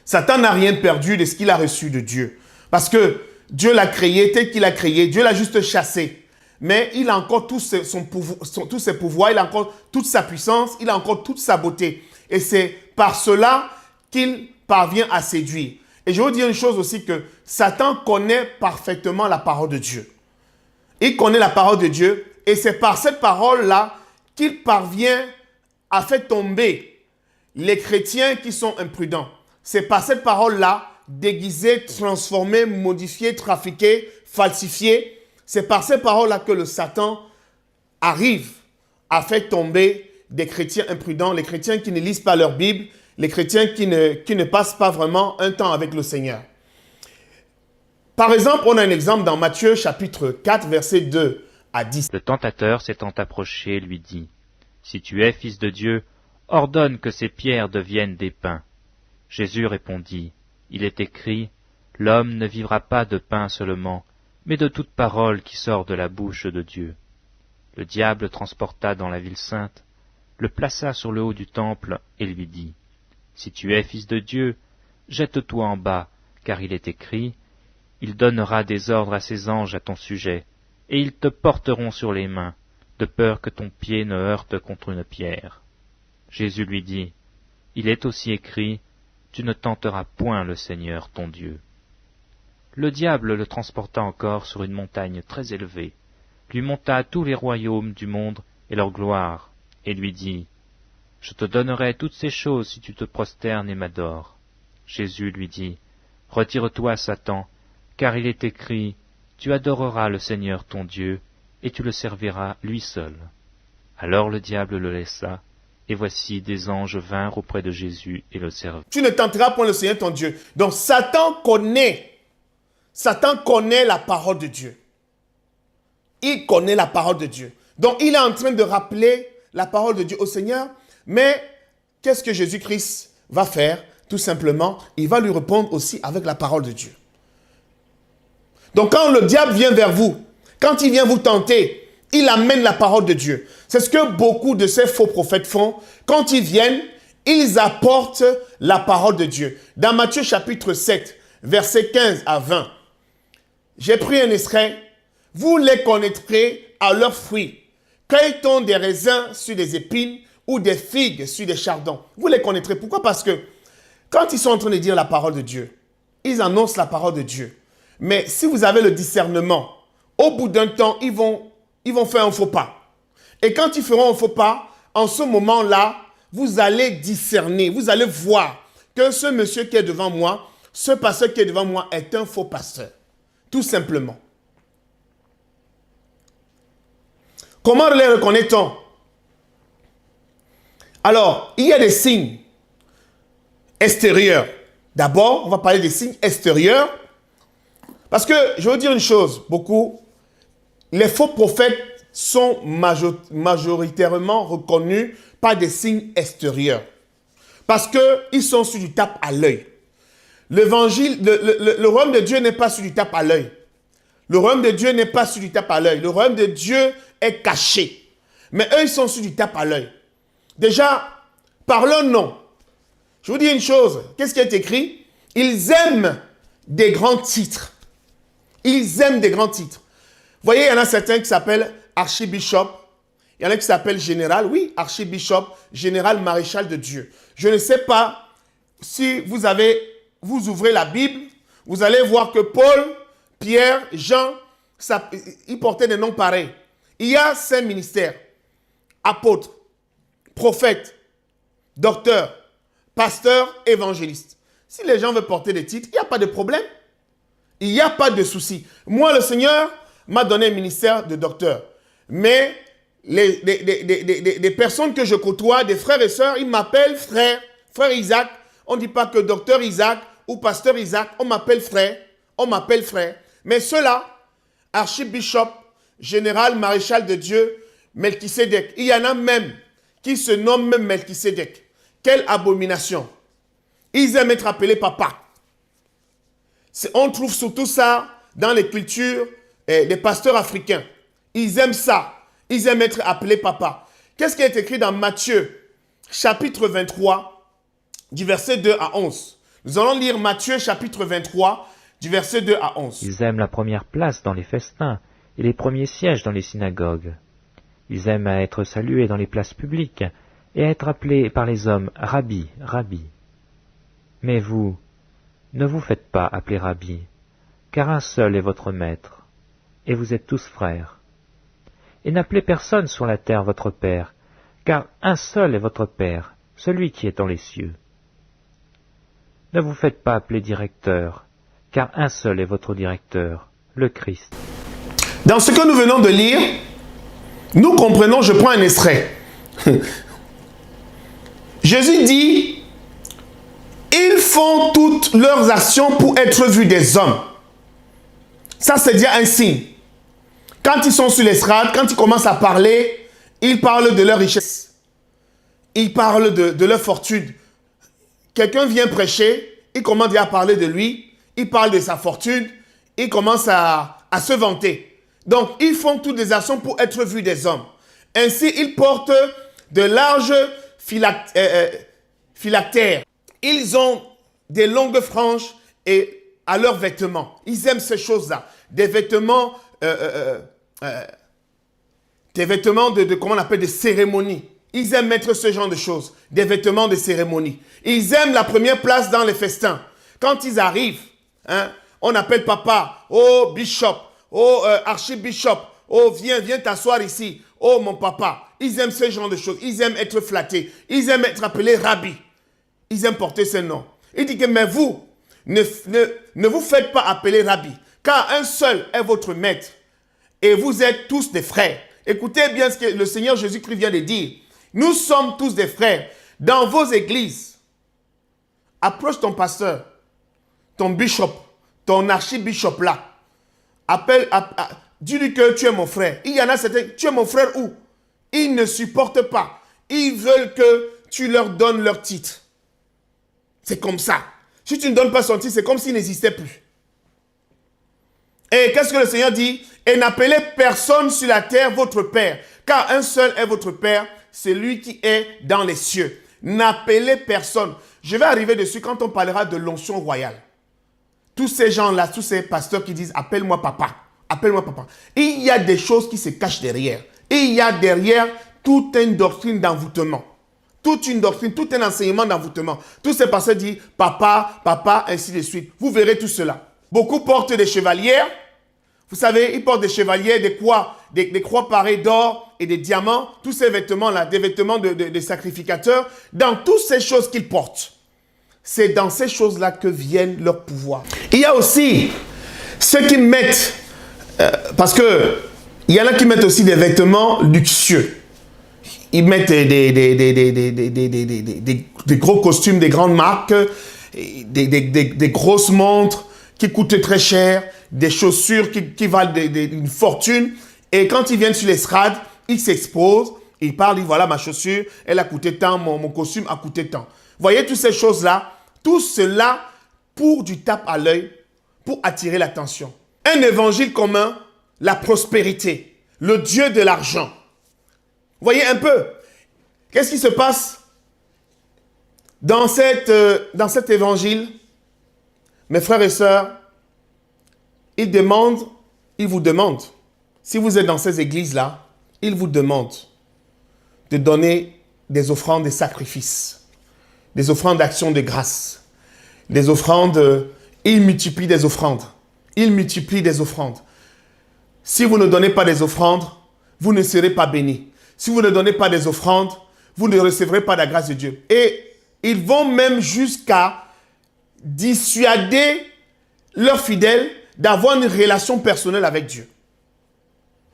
Satan n'a rien perdu de ce qu'il a reçu de Dieu. Parce que Dieu l'a créé tel qu'il a créé. Dieu l'a juste chassé. Mais il a encore tous ses pouvoirs, il a encore toute sa puissance, il a encore toute sa beauté. Et c'est par cela qu'il parvient à séduire. Et je veux dire une chose aussi, que Satan connaît parfaitement la parole de Dieu. Il connaît la parole de Dieu et c'est par cette parole-là qu'il parvient à faire tomber les chrétiens qui sont imprudents. C'est par cette parole-là, déguisée, transformée, modifiée, trafiquée, falsifiée. C'est par ces paroles-là que le Satan arrive à faire tomber des chrétiens imprudents, les chrétiens qui ne lisent pas leur Bible, les chrétiens qui ne passent pas vraiment un temps avec le Seigneur. Par exemple, on a un exemple dans Matthieu chapitre 4, versets 2 à 10. Le tentateur s'étant approché lui dit, « Si tu es fils de Dieu, ordonne que ces pierres deviennent des pains. » Jésus répondit, « Il est écrit, l'homme ne vivra pas de pain seulement, mais de toute parole qui sort de la bouche de Dieu. » Le diable le transporta dans la ville sainte, le plaça sur le haut du temple et lui dit, « Si tu es fils de Dieu, jette-toi en bas, car il est écrit, il donnera des ordres à ses anges à ton sujet, et ils te porteront sur les mains, de peur que ton pied ne heurte contre une pierre. » Jésus lui dit, « Il est aussi écrit, tu ne tenteras point le Seigneur ton Dieu. » Le diable le transporta encore sur une montagne très élevée, lui monta tous les royaumes du monde et leur gloire, et lui dit, « Je te donnerai toutes ces choses si tu te prosternes et m'adores. » Jésus lui dit, « Retire-toi, Satan, car il est écrit, tu adoreras le Seigneur ton Dieu, et tu le serviras lui seul. » Alors le diable le laissa, et voici des anges vinrent auprès de Jésus et le servirent. Tu ne tenteras point le Seigneur ton Dieu. Donc Satan connaît la parole de Dieu. Il connaît la parole de Dieu. Donc il est en train de rappeler la parole de Dieu au Seigneur. Mais qu'est-ce que Jésus-Christ va faire? Tout simplement, il va lui répondre aussi avec la parole de Dieu. Donc quand le diable vient vers vous, quand il vient vous tenter, il amène la parole de Dieu. C'est ce que beaucoup de ces faux prophètes font. Quand ils viennent, ils apportent la parole de Dieu. Dans Matthieu chapitre 7, versets 15 à 20, j'ai pris un extrait. Vous les connaîtrez à leurs fruits. Cueille-t-on des raisins sur des épines ou des figues sur des chardons? Vous les connaîtrez. Pourquoi? Parce que quand ils sont en train de dire la parole de Dieu, ils annoncent la parole de Dieu. Mais si vous avez le discernement, au bout d'un temps, ils vont faire un faux pas. Et quand ils feront un faux pas, en ce moment-là, vous allez discerner, vous allez voir que ce monsieur qui est devant moi, ce pasteur qui est devant moi est un faux pasteur. Tout simplement. Comment les reconnaît-on? Alors, il y a des signes extérieurs. D'abord, on va parler des signes extérieurs. Parce que, je veux dire une chose, les faux prophètes sont majoritairement reconnus par des signes extérieurs. Parce qu'ils sont sur du tape à l'œil. L'évangile, le royaume de Dieu n'est pas sur du tape à l'œil. Le royaume de Dieu n'est pas sur du tape à l'œil. Le royaume de Dieu est caché. Mais eux, ils sont sur du tape à l'œil. Déjà, par leur nom, je vous dis une chose. Qu'est-ce qui est écrit? Ils aiment des grands titres. Ils aiment des grands titres. Vous voyez, il y en a certains qui s'appellent archibishop. Il y en a qui s'appellent général. Oui, archibishop, général, maréchal de Dieu. Je ne sais pas si vous ouvrez la Bible, vous allez voir que Paul, Pierre, Jean, ils portaient des noms pareils. Il y a 5 ministères. Apôtres, prophètes, docteurs, pasteurs, évangélistes. Si les gens veulent porter des titres, il n'y a pas de problème. Il n'y a pas de souci. Moi, le Seigneur m'a donné un ministère de docteur. Mais des personnes que je côtoie, des frères et sœurs, ils m'appellent frère. Frère Isaac. On ne dit pas que docteur Isaac ou pasteur Isaac. On m'appelle frère. On m'appelle frère. Mais ceux-là, archibishop, général, maréchal de Dieu, Melchisédek. Il y en a même qui se nomment même Melchisédek. Quelle abomination. Ils aiment être appelés papa. On trouve surtout ça dans les cultures des pasteurs africains. Ils aiment ça. Ils aiment être appelés papa. Qu'est-ce qui est écrit dans Matthieu, chapitre 23, du verset 2 à 11? Nous allons lire Matthieu, chapitre 23, du verset 2 à 11. Ils aiment la première place dans les festins et les premiers sièges dans les synagogues. Ils aiment à être salués dans les places publiques et à être appelés par les hommes Rabbi, Rabbi. Mais vous, ne vous faites pas appeler Rabbi, car un seul est votre maître, et vous êtes tous frères. Et n'appelez personne sur la terre votre Père, car un seul est votre Père, celui qui est dans les cieux. Ne vous faites pas appeler directeur, car un seul est votre directeur, le Christ. Dans ce que nous venons de lire, nous comprenons, je prends un extrait. Jésus dit, ils font toutes leurs actions pour être vus des hommes. Ça, c'est déjà un signe. Quand ils sont sur l'estrade, quand ils commencent à parler, ils parlent de leur richesse. Ils parlent de leur fortune. Quelqu'un vient prêcher, il commence à parler de lui, il parle de sa fortune, il commence à se vanter. Donc, ils font toutes les actions pour être vus des hommes. Ainsi, ils portent de larges phylactères. Ils ont des longues franges et à leurs vêtements. Ils aiment ces choses-là. Des vêtements, comment on appelle, des cérémonies. Ils aiment mettre ce genre de choses. Des vêtements de cérémonie. Ils aiment la première place dans les festins. Quand ils arrivent, on appelle papa, oh bishop, oh archibishop, oh viens t'asseoir ici, oh mon papa. Ils aiment ce genre de choses. Ils aiment être flattés. Ils aiment être appelés rabbi. Ils aiment porter ce nom. Il dit que, mais vous, ne vous faites pas appeler rabbi, car un seul est votre maître, et vous êtes tous des frères. Écoutez bien ce que le Seigneur Jésus-Christ vient de dire. Nous sommes tous des frères. Dans vos églises, approche ton pasteur, ton bishop, ton archibishop là. Dis-lui que tu es mon frère. Il y en a certains, tu es mon frère où? Ils ne supportent pas. Ils veulent que tu leur donnes leur titre. C'est comme ça. Si tu ne donnes pas son titre, c'est comme s'il n'existait plus. Et qu'est-ce que le Seigneur dit? Et n'appelez personne sur la terre votre Père, car un seul est votre Père, c'est lui qui est dans les cieux. N'appelez personne. Je vais arriver dessus quand on parlera de l'onction royale. Tous ces gens-là, tous ces pasteurs qui disent « appelle-moi papa ». Appelle-moi papa. Il y a des choses qui se cachent derrière. Et il y a derrière toute une doctrine d'envoûtement. Toute une doctrine, tout un enseignement d'envoûtement. Tous ces pasteurs disent papa, papa, ainsi de suite. Vous verrez tout cela. Beaucoup portent des chevalières. Vous savez, ils portent des chevalières, des croix parées d'or et des diamants. Tous ces vêtements-là, des vêtements de sacrificateurs. Dans toutes ces choses qu'ils portent. C'est dans ces choses-là que viennent leur pouvoir. Il y a aussi ceux qui mettent, parce que il y en a qui mettent aussi des vêtements luxueux. Ils mettent des gros costumes, des grandes marques, des grosses montres qui coûtent très cher, des chaussures qui valent une fortune. Et quand ils viennent sur l'estrade, ils s'exposent, ils parlent, ils disent voilà ma chaussure, elle a coûté tant, mon costume a coûté tant. Voyez toutes ces choses-là, tout cela pour du tape à l'œil, pour attirer l'attention. Un évangile commun, la prospérité, le Dieu de l'argent. Voyez un peu, qu'est-ce qui se passe dans cet évangile? Mes frères et sœurs, il vous demande, si vous êtes dans ces églises-là, il vous demande de donner des offrandes, des sacrifices, des offrandes d'action de grâce, des offrandes, il multiplie des offrandes. Il multiplie des offrandes. Si vous ne donnez pas des offrandes, vous ne serez pas bénis. Si vous ne donnez pas des offrandes, vous ne recevrez pas la grâce de Dieu. Et ils vont même jusqu'à dissuader leurs fidèles d'avoir une relation personnelle avec Dieu.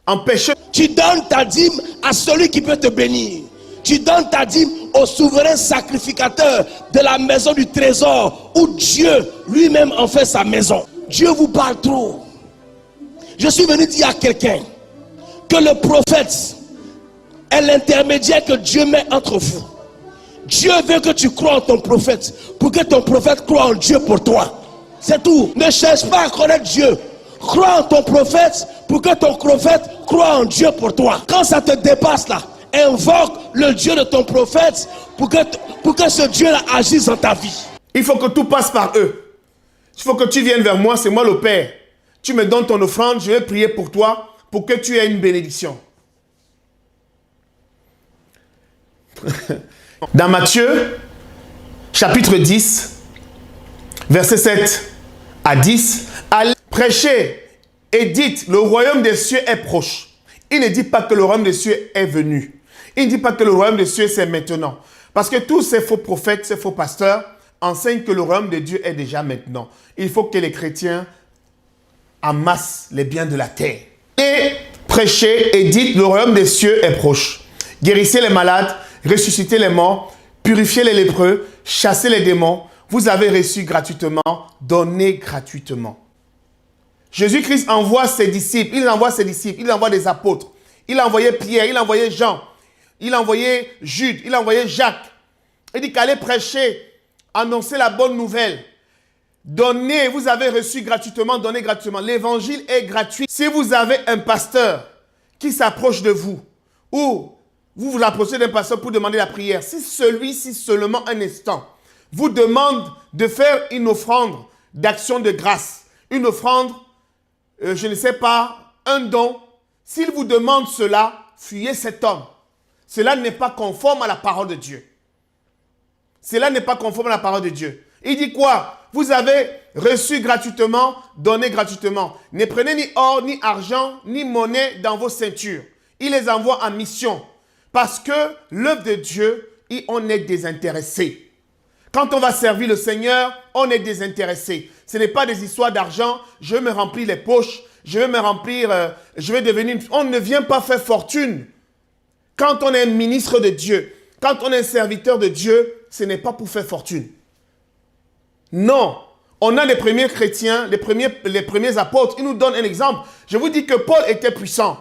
Empêcher. Tu donnes ta dîme à celui qui peut te bénir. Tu donnes ta dîme au souverain sacrificateur de la maison du trésor où Dieu lui-même en fait sa maison. Dieu vous parle trop. Je suis venu dire à quelqu'un que le prophète est l'intermédiaire que Dieu met entre vous. Dieu veut que tu crois en ton prophète pour que ton prophète croie en Dieu pour toi. C'est tout. Ne cherche pas à connaître Dieu. Crois en ton prophète pour que ton prophète croie en Dieu pour toi. Quand ça te dépasse là, invoque le Dieu de ton prophète pour que ce Dieu-là agisse dans ta vie. Il faut que tout passe par eux. Il faut que tu viennes vers moi, c'est moi le Père. Tu me donnes ton offrande, je vais prier pour toi, pour que tu aies une bénédiction. Dans Matthieu, chapitre 10, versets 7 à 10, allez prêcher et dites, le royaume des cieux est proche. Il ne dit pas que le royaume des cieux est venu. Il ne dit pas que le royaume des cieux c'est maintenant. Parce que tous ces faux prophètes, ces faux pasteurs, enseignent que le royaume de Dieu est déjà maintenant. Il faut que les chrétiens amassent les biens de la terre. Et prêchez et dites, le royaume des cieux est proche. Guérissez les malades, ressuscitez les morts, purifiez les lépreux, chassez les démons. Vous avez reçu gratuitement, donnez gratuitement. Jésus-Christ envoie ses disciples, il envoie des apôtres. Il a envoyé Pierre, il a envoyé Jean, il a envoyé Jude, il a envoyé Jacques. Il dit qu'allez prêcher, annoncer la bonne nouvelle. Donnez, vous avez reçu gratuitement, donnez gratuitement. L'évangile est gratuit. Si vous avez un pasteur qui s'approche de vous, ou vous vous approchez d'un pasteur pour demander la prière, si celui-ci seulement un instant vous demande de faire une offrande d'action de grâce, une offrande, je ne sais pas, un don, s'il vous demande cela, fuyez cet homme. Cela n'est pas conforme à la parole de Dieu. Cela n'est pas conforme à la parole de Dieu. Il dit quoi? Vous avez reçu gratuitement, donné gratuitement. Ne prenez ni or, ni argent, ni monnaie dans vos ceintures. Il les envoie en mission. Parce que l'œuvre de Dieu, on est désintéressé. Quand on va servir le Seigneur, on est désintéressé. Ce n'est pas des histoires d'argent, je vais me remplir les poches, je vais me remplir, je vais devenir... On ne vient pas faire fortune. Quand on est un ministre de Dieu, quand on est un serviteur de Dieu, ce n'est pas pour faire fortune. Non. On a les premiers chrétiens, les premiers apôtres. Ils nous donnent un exemple. Je vous dis que Paul était puissant.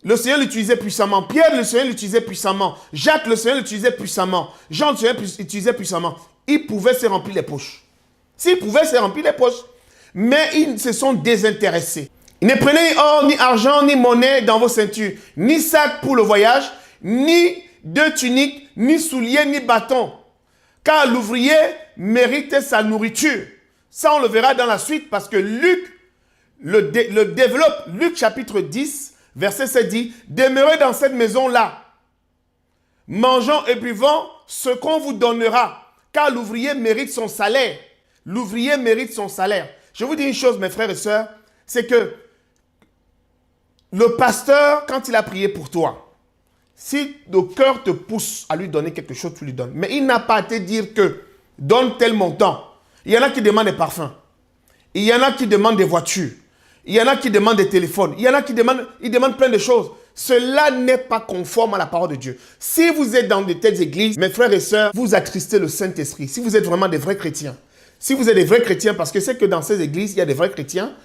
Le Seigneur l'utilisait puissamment. Pierre, le Seigneur l'utilisait puissamment. Jacques, le Seigneur l'utilisait puissamment. Jean, le Seigneur l'utilisait puissamment. Ils pouvaient se remplir les poches. S'ils pouvaient se remplir les poches. Mais ils se sont désintéressés. Ne prenez ni or, ni argent, ni monnaie dans vos ceintures. Ni sac pour le voyage, ni deux tuniques, ni souliers, ni bâtons. Car l'ouvrier mérite sa nourriture. Ça, on le verra dans la suite parce que Luc le développe. Luc chapitre 10, verset 7 dit, « Demeurez dans cette maison-là, mangeant et buvant ce qu'on vous donnera, car l'ouvrier mérite son salaire. » L'ouvrier mérite son salaire. Je vous dis une chose, mes frères et sœurs, c'est que le pasteur, quand il a prié pour toi, si le cœur te pousse à lui donner quelque chose, tu lui donnes. Mais il n'a pas à te dire que donne tel montant. Il y en a qui demandent des parfums. Il y en a qui demandent des voitures. Il y en a qui demandent des téléphones. Il y en a qui demandent plein de choses. Cela n'est pas conforme à la parole de Dieu. Si vous êtes dans de telles églises, mes frères et sœurs, vous attristez le Saint-Esprit. Si vous êtes vraiment des vrais chrétiens. Si vous êtes des vrais chrétiens, parce que c'est que dans ces églises, il y a des vrais chrétiens.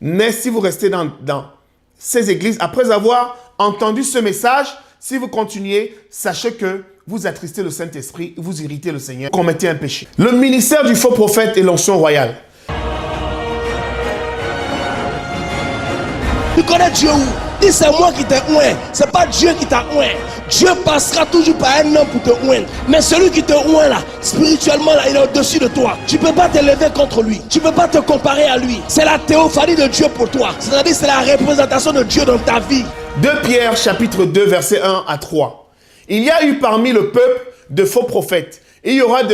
Mais si vous restez dans ces églises, après avoir entendu ce message, si vous continuez, sachez que vous attristez le Saint-Esprit, vous irritez le Seigneur, vous commettez un péché. Le ministère du faux prophète est l'onction royale. Tu connais Dieu où? Dis c'est moi qui t'ai oint. C'est pas Dieu qui t'a oint. Dieu passera toujours par un homme pour te oindre. Mais celui qui te oint là, spirituellement là, il est au-dessus de toi. Tu peux pas te lever contre lui. Tu peux pas te comparer à lui. C'est la théophanie de Dieu pour toi. C'est-à-dire c'est la représentation de Dieu dans ta vie. 2 Pierre chapitre 2 verset 1 à 3. Il y a eu parmi le peuple de faux prophètes. Il y en aura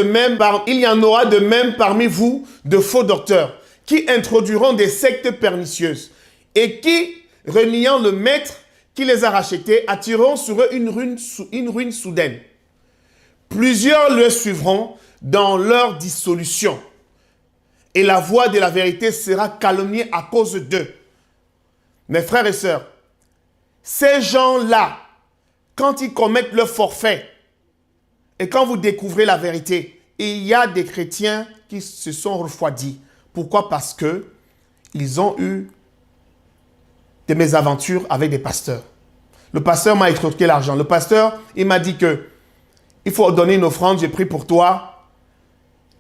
de même parmi vous de faux docteurs qui introduiront des sectes pernicieuses et qui, reniant le maître qui les a rachetés, attireront sur eux une ruine soudaine. Plusieurs le suivront dans leur dissolution et la voix de la vérité sera calomniée à cause d'eux. Mes frères et sœurs, ces gens-là, quand ils commettent leur forfait et quand vous découvrez la vérité, il y a des chrétiens qui se sont refroidis. Pourquoi? Parce que ils ont eu de mes aventures avec des pasteurs. Le pasteur m'a extorqué l'argent. Le pasteur, il m'a dit que il faut donner une offrande, j'ai pris pour toi,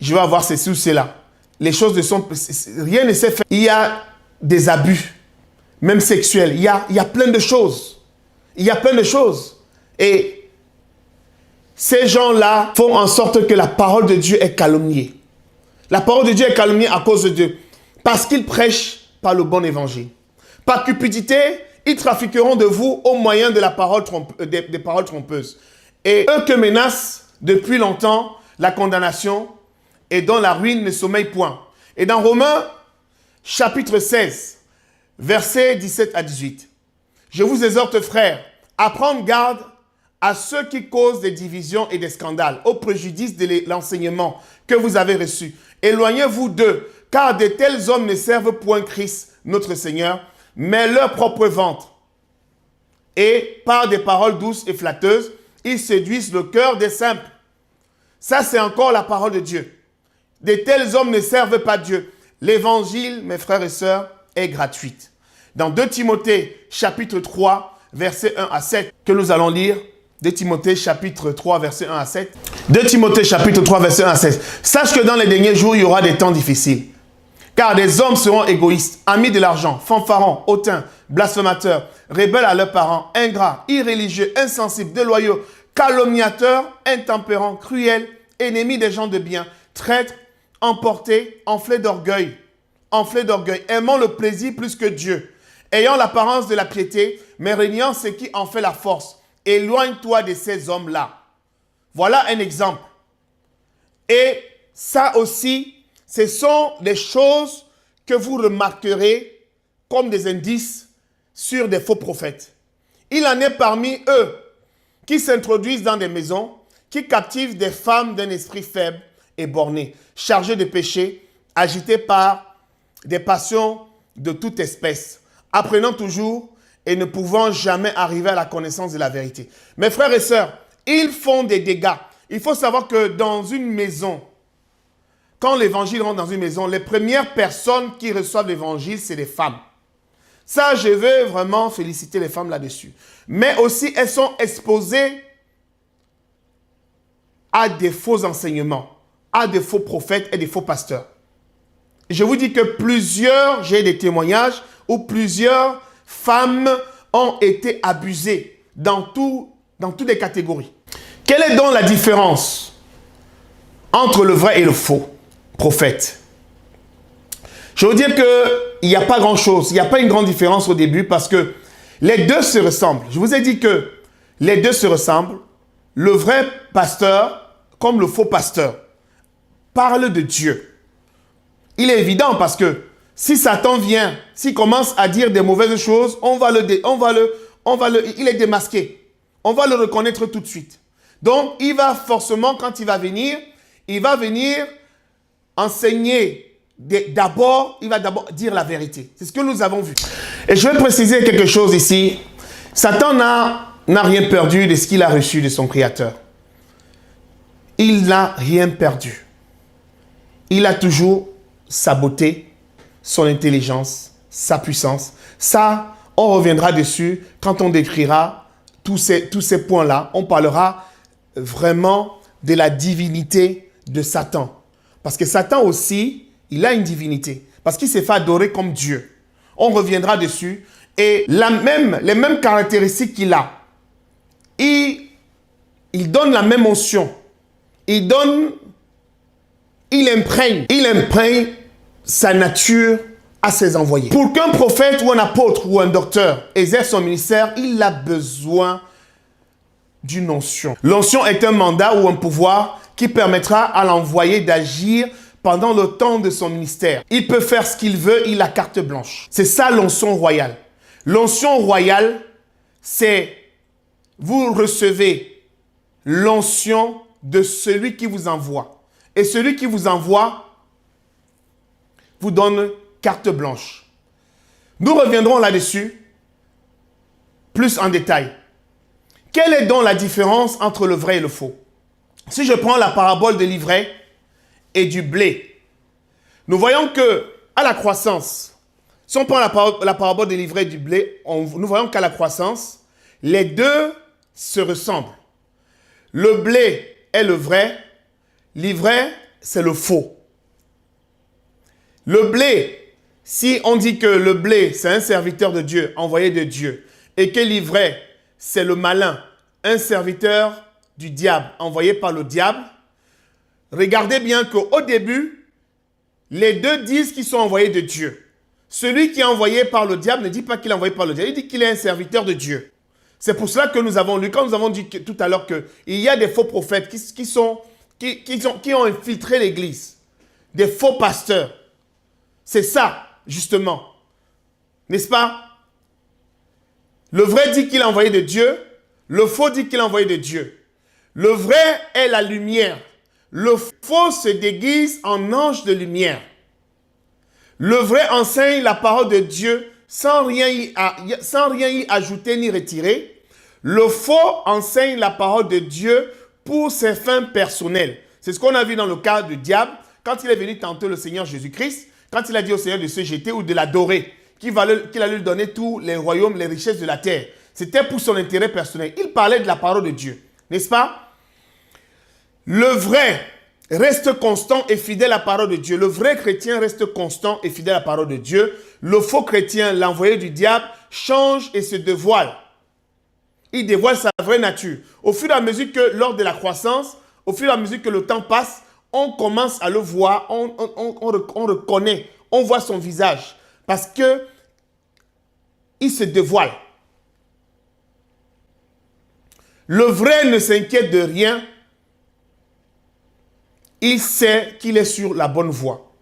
je vais avoir ceci ou cela. Les choses ne sont... Rien ne s'est fait. Il y a des abus, même sexuels. Il y a plein de choses. Il y a plein de choses. Et ces gens-là font en sorte que la parole de Dieu est calomniée. La parole de Dieu est calomniée à cause de Dieu. Parce qu'ils prêchent pas le bon évangile. Par cupidité, ils trafiqueront de vous au moyen de la parole des paroles trompeuses. Et eux que menace depuis longtemps la condamnation et dont la ruine ne sommeille point. Et dans Romains, chapitre 16, versets 17 à 18. Je vous exhorte, frères, à prendre garde à ceux qui causent des divisions et des scandales, au préjudice de l'enseignement que vous avez reçu. Éloignez-vous d'eux, car de tels hommes ne servent point Christ, notre Seigneur, mais leur propre ventre. Et par des paroles douces et flatteuses, ils séduisent le cœur des simples. Ça, c'est encore la parole de Dieu. De tels hommes ne servent pas Dieu. L'évangile, mes frères et sœurs, est gratuite. Dans 2 Timothée, chapitre 3, versets 1 à 7, que nous allons lire. 2 Timothée, chapitre 3, versets 1 à 7. 2 Timothée, chapitre 3, versets 1 à 7. Sache que dans les derniers jours, il y aura des temps difficiles. Car des hommes seront égoïstes, amis de l'argent, fanfarons, hautains, blasphémateurs, rebelles à leurs parents, ingrats, irréligieux, insensibles, déloyaux, calomniateurs, intempérants, cruels, ennemis des gens de bien, traîtres, emportés, enflés d'orgueil, aimant le plaisir plus que Dieu, ayant l'apparence de la piété, mais régnant ce qui en fait la force. Éloigne-toi de ces hommes-là. Voilà un exemple. Et ça aussi, ce sont des choses que vous remarquerez comme des indices sur des faux prophètes. Il en est parmi eux qui s'introduisent dans des maisons, qui captivent des femmes d'un esprit faible et borné, chargées de péché, agitées par des passions de toute espèce, apprenant toujours et ne pouvant jamais arriver à la connaissance de la vérité. Mes frères et sœurs, ils font des dégâts. Il faut savoir que dans une maison, quand l'évangile rentre dans une maison, les premières personnes qui reçoivent l'évangile, c'est les femmes. Ça, je veux vraiment féliciter les femmes là-dessus. Mais aussi, elles sont exposées à des faux enseignements, à des faux prophètes et des faux pasteurs. Je vous dis que j'ai des témoignages où plusieurs femmes ont été abusées dans toutes les catégories. Quelle est donc la différence entre le vrai et le faux prophète? Je veux dire qu'il n'y a pas grand-chose, il n'y a pas une grande différence au début parce que les deux se ressemblent. Je vous ai dit que les deux se ressemblent. Le vrai pasteur, comme le faux pasteur, parle de Dieu. Il est évident parce que si Satan vient, s'il commence à dire des mauvaises choses, il est démasqué. On va le reconnaître tout de suite. Donc, il va forcément, quand il va venir enseigner. Il va d'abord dire la vérité. C'est ce que nous avons vu. Et je vais préciser quelque chose ici. Satan n'a rien perdu de ce qu'il a reçu de son Créateur. Il n'a rien perdu. Il a toujours sa beauté, son intelligence, sa puissance. Ça, on reviendra dessus quand on décrira tous ces points-là. On parlera vraiment de la divinité de Satan. Parce que Satan aussi, il a une divinité. Parce qu'il s'est fait adorer comme Dieu. On reviendra dessus. Et les mêmes caractéristiques qu'il a. Il donne la même onction. Il imprègne sa nature à ses envoyés. Pour qu'un prophète ou un apôtre ou un docteur exerce son ministère, il a besoin d'une onction. L'onction est un mandat ou un pouvoir qui permettra à l'envoyé d'agir pendant le temps de son ministère. Il peut faire ce qu'il veut, il a carte blanche. C'est ça l'onction royale. L'onction royale, c'est vous recevez l'onction de celui qui vous envoie. Et celui qui vous envoie vous donne carte blanche. Nous reviendrons là-dessus plus en détail. Quelle est donc la différence entre le vrai et le faux? Si je prends la parabole de l'ivraie et du blé, nous voyons que à la croissance, si on prend la parabole de l'ivraie et du blé, nous voyons qu'à la croissance, les deux se ressemblent. Le blé est le vrai, l'ivraie, c'est le faux. Le blé, si on dit que le blé, c'est un serviteur de Dieu, envoyé de Dieu, et que l'ivraie, c'est le malin, un serviteur du diable, envoyé par le diable, regardez bien qu'au début, les deux disent qu'ils sont envoyés de Dieu. Celui qui est envoyé par le diable ne dit pas qu'il est envoyé par le diable, il dit qu'il est un serviteur de Dieu. C'est pour cela que nous avons lu, quand nous avons dit tout à l'heure qu'il y a des faux prophètes qui ont infiltré l'église, des faux pasteurs. C'est ça, justement. N'est-ce pas? Le vrai dit qu'il est envoyé de Dieu, le faux dit qu'il est envoyé de Dieu. Le vrai est la lumière. Le faux se déguise en ange de lumière. Le vrai enseigne la parole de Dieu sans rien y ajouter ni retirer. Le faux enseigne la parole de Dieu pour ses fins personnelles. C'est ce qu'on a vu dans le cas du diable, quand il est venu tenter le Seigneur Jésus-Christ, quand il a dit au Seigneur de se jeter ou de l'adorer, qu'il allait lui donner tous les royaumes, les richesses de la terre. C'était pour son intérêt personnel. Il parlait de la parole de Dieu, n'est-ce pas? Le vrai reste constant et fidèle à la parole de Dieu. Le vrai chrétien reste constant et fidèle à la parole de Dieu. Le faux chrétien, l'envoyé du diable, change et se dévoile. Il dévoile sa vraie nature. Au fur et à mesure que, lors de la croissance, au fur et à mesure que le temps passe, on commence à le voir, on reconnaît, on voit son visage. Parce que il se dévoile. Le vrai ne s'inquiète de rien. Il sait qu'il est sur la bonne voie.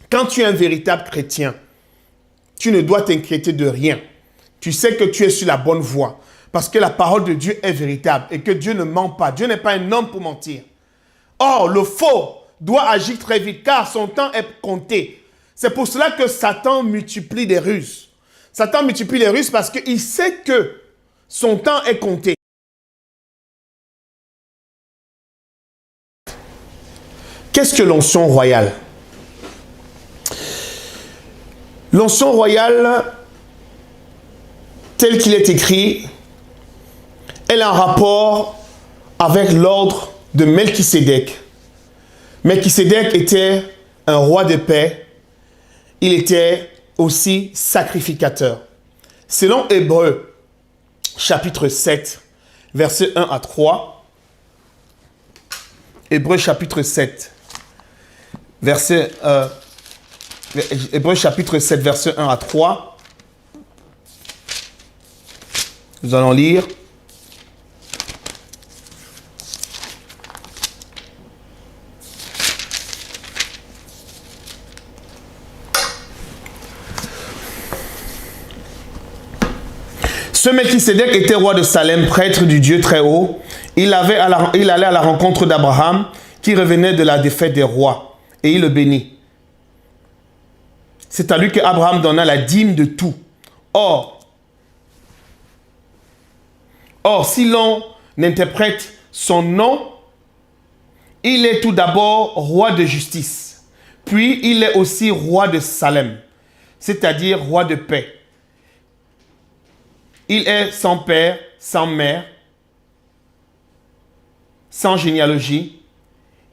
Quand tu es un véritable chrétien, tu ne dois t'inquiéter de rien. Tu sais que tu es sur la bonne voie. Parce que la parole de Dieu est véritable et que Dieu ne ment pas. Dieu n'est pas un homme pour mentir. Or, le faux doit agir très vite car son temps est compté. C'est pour cela que Satan multiplie des ruses. Satan multiplie les ruses parce qu'il sait que son temps est compté. Qu'est-ce que l'onction royale? L'onction royale, tel qu'il est écrit, elle a un rapport avec l'ordre de Melchisédek. Melchisédek était un roi de paix. Il était aussi sacrificateur. Selon Hébreux, chapitre 7, versets 1 à 3. Hébreux chapitre 7, Hébreux chapitre 7, verset 1 à 3. Nous allons lire. Ce Melchisédek était roi de Salem, prêtre du Dieu très haut. Il allait à la rencontre d'Abraham, qui revenait de la défaite des rois, et il le bénit. C'est à lui qu'Abraham donna la dîme de tout. Or, si l'on interprète son nom, il est tout d'abord roi de justice. Puis, il est aussi roi de Salem, c'est-à-dire roi de paix. Il est sans père, sans mère. sans généalogie.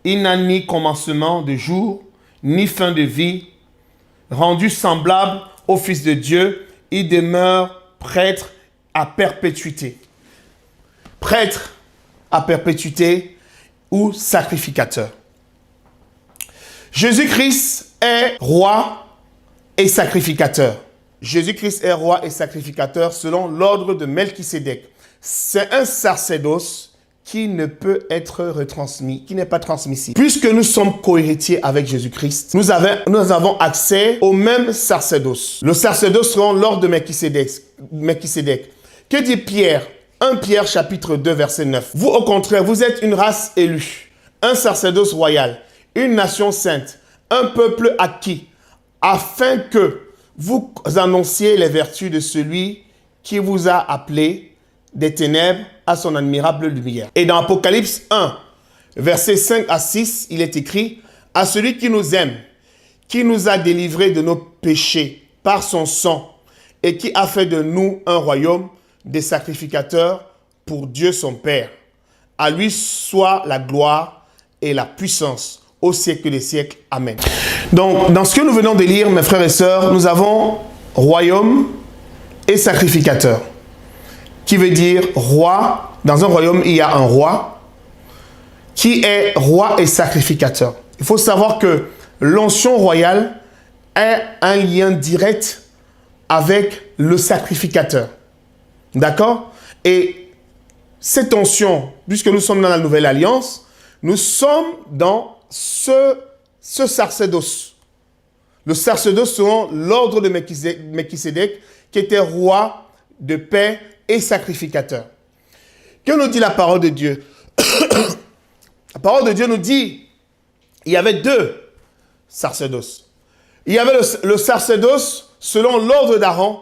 Il n'a ni commencement de jour, ni fin de vie. Rendu semblable au Fils de Dieu, il demeure prêtre à perpétuité. Prêtre à perpétuité ou sacrificateur. Jésus-Christ est roi et sacrificateur. Jésus-Christ est roi et sacrificateur selon l'ordre de Melchisédek. C'est un sacerdoce qui ne peut être retransmis, qui n'est pas transmissible. Puisque nous sommes cohéritiers avec Jésus-Christ, nous avons accès au même sacerdoce. Le sacerdoce selon l'ordre de Melchisédek. Que dit Pierre? 1 Pierre chapitre 2 verset 9. Vous au contraire, vous êtes une race élue, un sacerdoce royal, une nation sainte, un peuple acquis, afin que vous annonciez les vertus de celui qui vous a appelé des ténèbres à son admirable lumière. Et dans Apocalypse 1, versets 5 à 6, il est écrit « À celui qui nous aime, qui nous a délivrés de nos péchés par son sang, et qui a fait de nous un royaume des sacrificateurs pour Dieu son Père. À lui soit la gloire et la puissance au siècle des siècles. Amen. » Donc, dans ce que nous venons de lire, mes frères et sœurs, nous avons royaume et sacrificateur. Qui veut dire roi. Dans un royaume, il y a un roi qui est roi et sacrificateur. Il faut savoir que l'onction royale a un lien direct avec le sacrificateur. D'accord? Et cette onction, puisque nous sommes dans la nouvelle alliance, nous sommes dans ce sacerdoce. Le sacerdoce selon l'ordre de Melchisédek, qui était roi de paix et sacrificateur. Que nous dit la parole de Dieu? La parole de Dieu nous dit il y avait deux sacerdoces. Il y avait le sacerdoce selon l'ordre d'Aaron,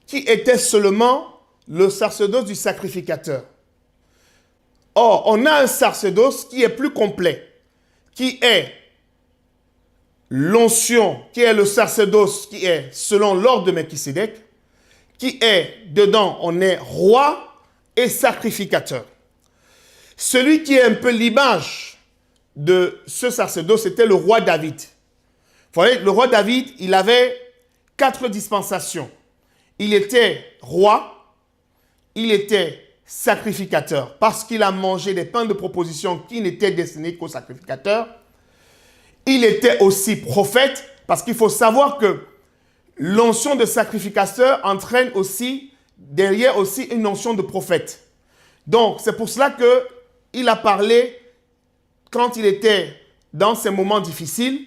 qui était seulement le sacerdoce du sacrificateur. Or, on a un sacerdoce qui est plus complet, qui est l'onction, qui est le sacerdoce qui est selon l'ordre de Melchisédek, qui est, dedans, on est roi et sacrificateur. Celui qui est un peu l'image de ce sacerdoce, c'était le roi David. Vous voyez, le roi David, il avait 4 dispensations. Il était roi, il était sacrificateur, parce qu'il a mangé des pains de proposition qui n'étaient destinés qu'aux sacrificateurs. Il était aussi prophète, parce qu'il faut savoir que l'onction de sacrificateur entraîne aussi, derrière aussi, une onction de prophète. Donc, c'est pour cela qu'il a parlé, quand il était dans ces moments difficiles,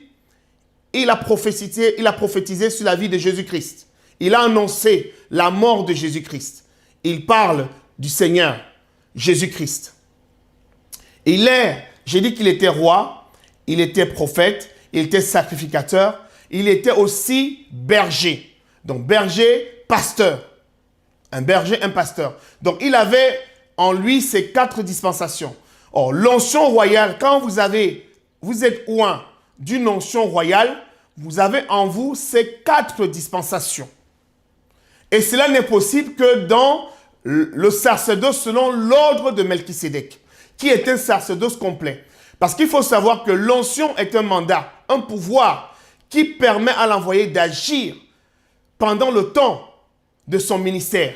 il a prophétisé sur la vie de Jésus-Christ. Il a annoncé la mort de Jésus-Christ. Il parle du Seigneur Jésus-Christ. J'ai dit qu'il était roi, il était prophète, il était sacrificateur, il était aussi berger. Donc berger, pasteur. Un berger, un pasteur. Donc il avait en lui ces 4 dispensations. Or, l'onction royale, quand vous êtes oint d'une onction royale, vous avez en vous ces 4 dispensations. Et cela n'est possible que dans le sacerdoce selon l'ordre de Melchisédek, qui est un sacerdoce complet. Parce qu'il faut savoir que l'onction est un mandat, un pouvoir qui permet à l'envoyé d'agir pendant le temps de son ministère.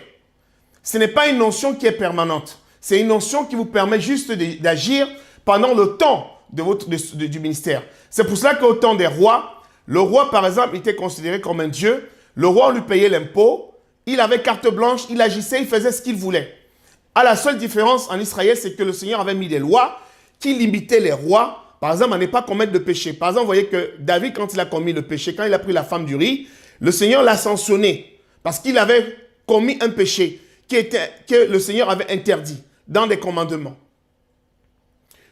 Ce n'est pas une onction qui est permanente. C'est une onction qui vous permet juste d'agir pendant le temps du ministère. C'est pour cela qu'au temps des rois, le roi, par exemple, était considéré comme un dieu. Le roi, on lui payait l'impôt. Il avait carte blanche, il agissait, il faisait ce qu'il voulait. La seule différence en Israël, c'est que le Seigneur avait mis des lois qui limitaient les rois, par exemple, à ne pas commettre de péché. Par exemple, vous voyez que David, quand il a commis le péché, quand il a pris la femme d'Uri, le Seigneur l'a sanctionné parce qu'il avait commis un péché que le Seigneur avait interdit dans des commandements.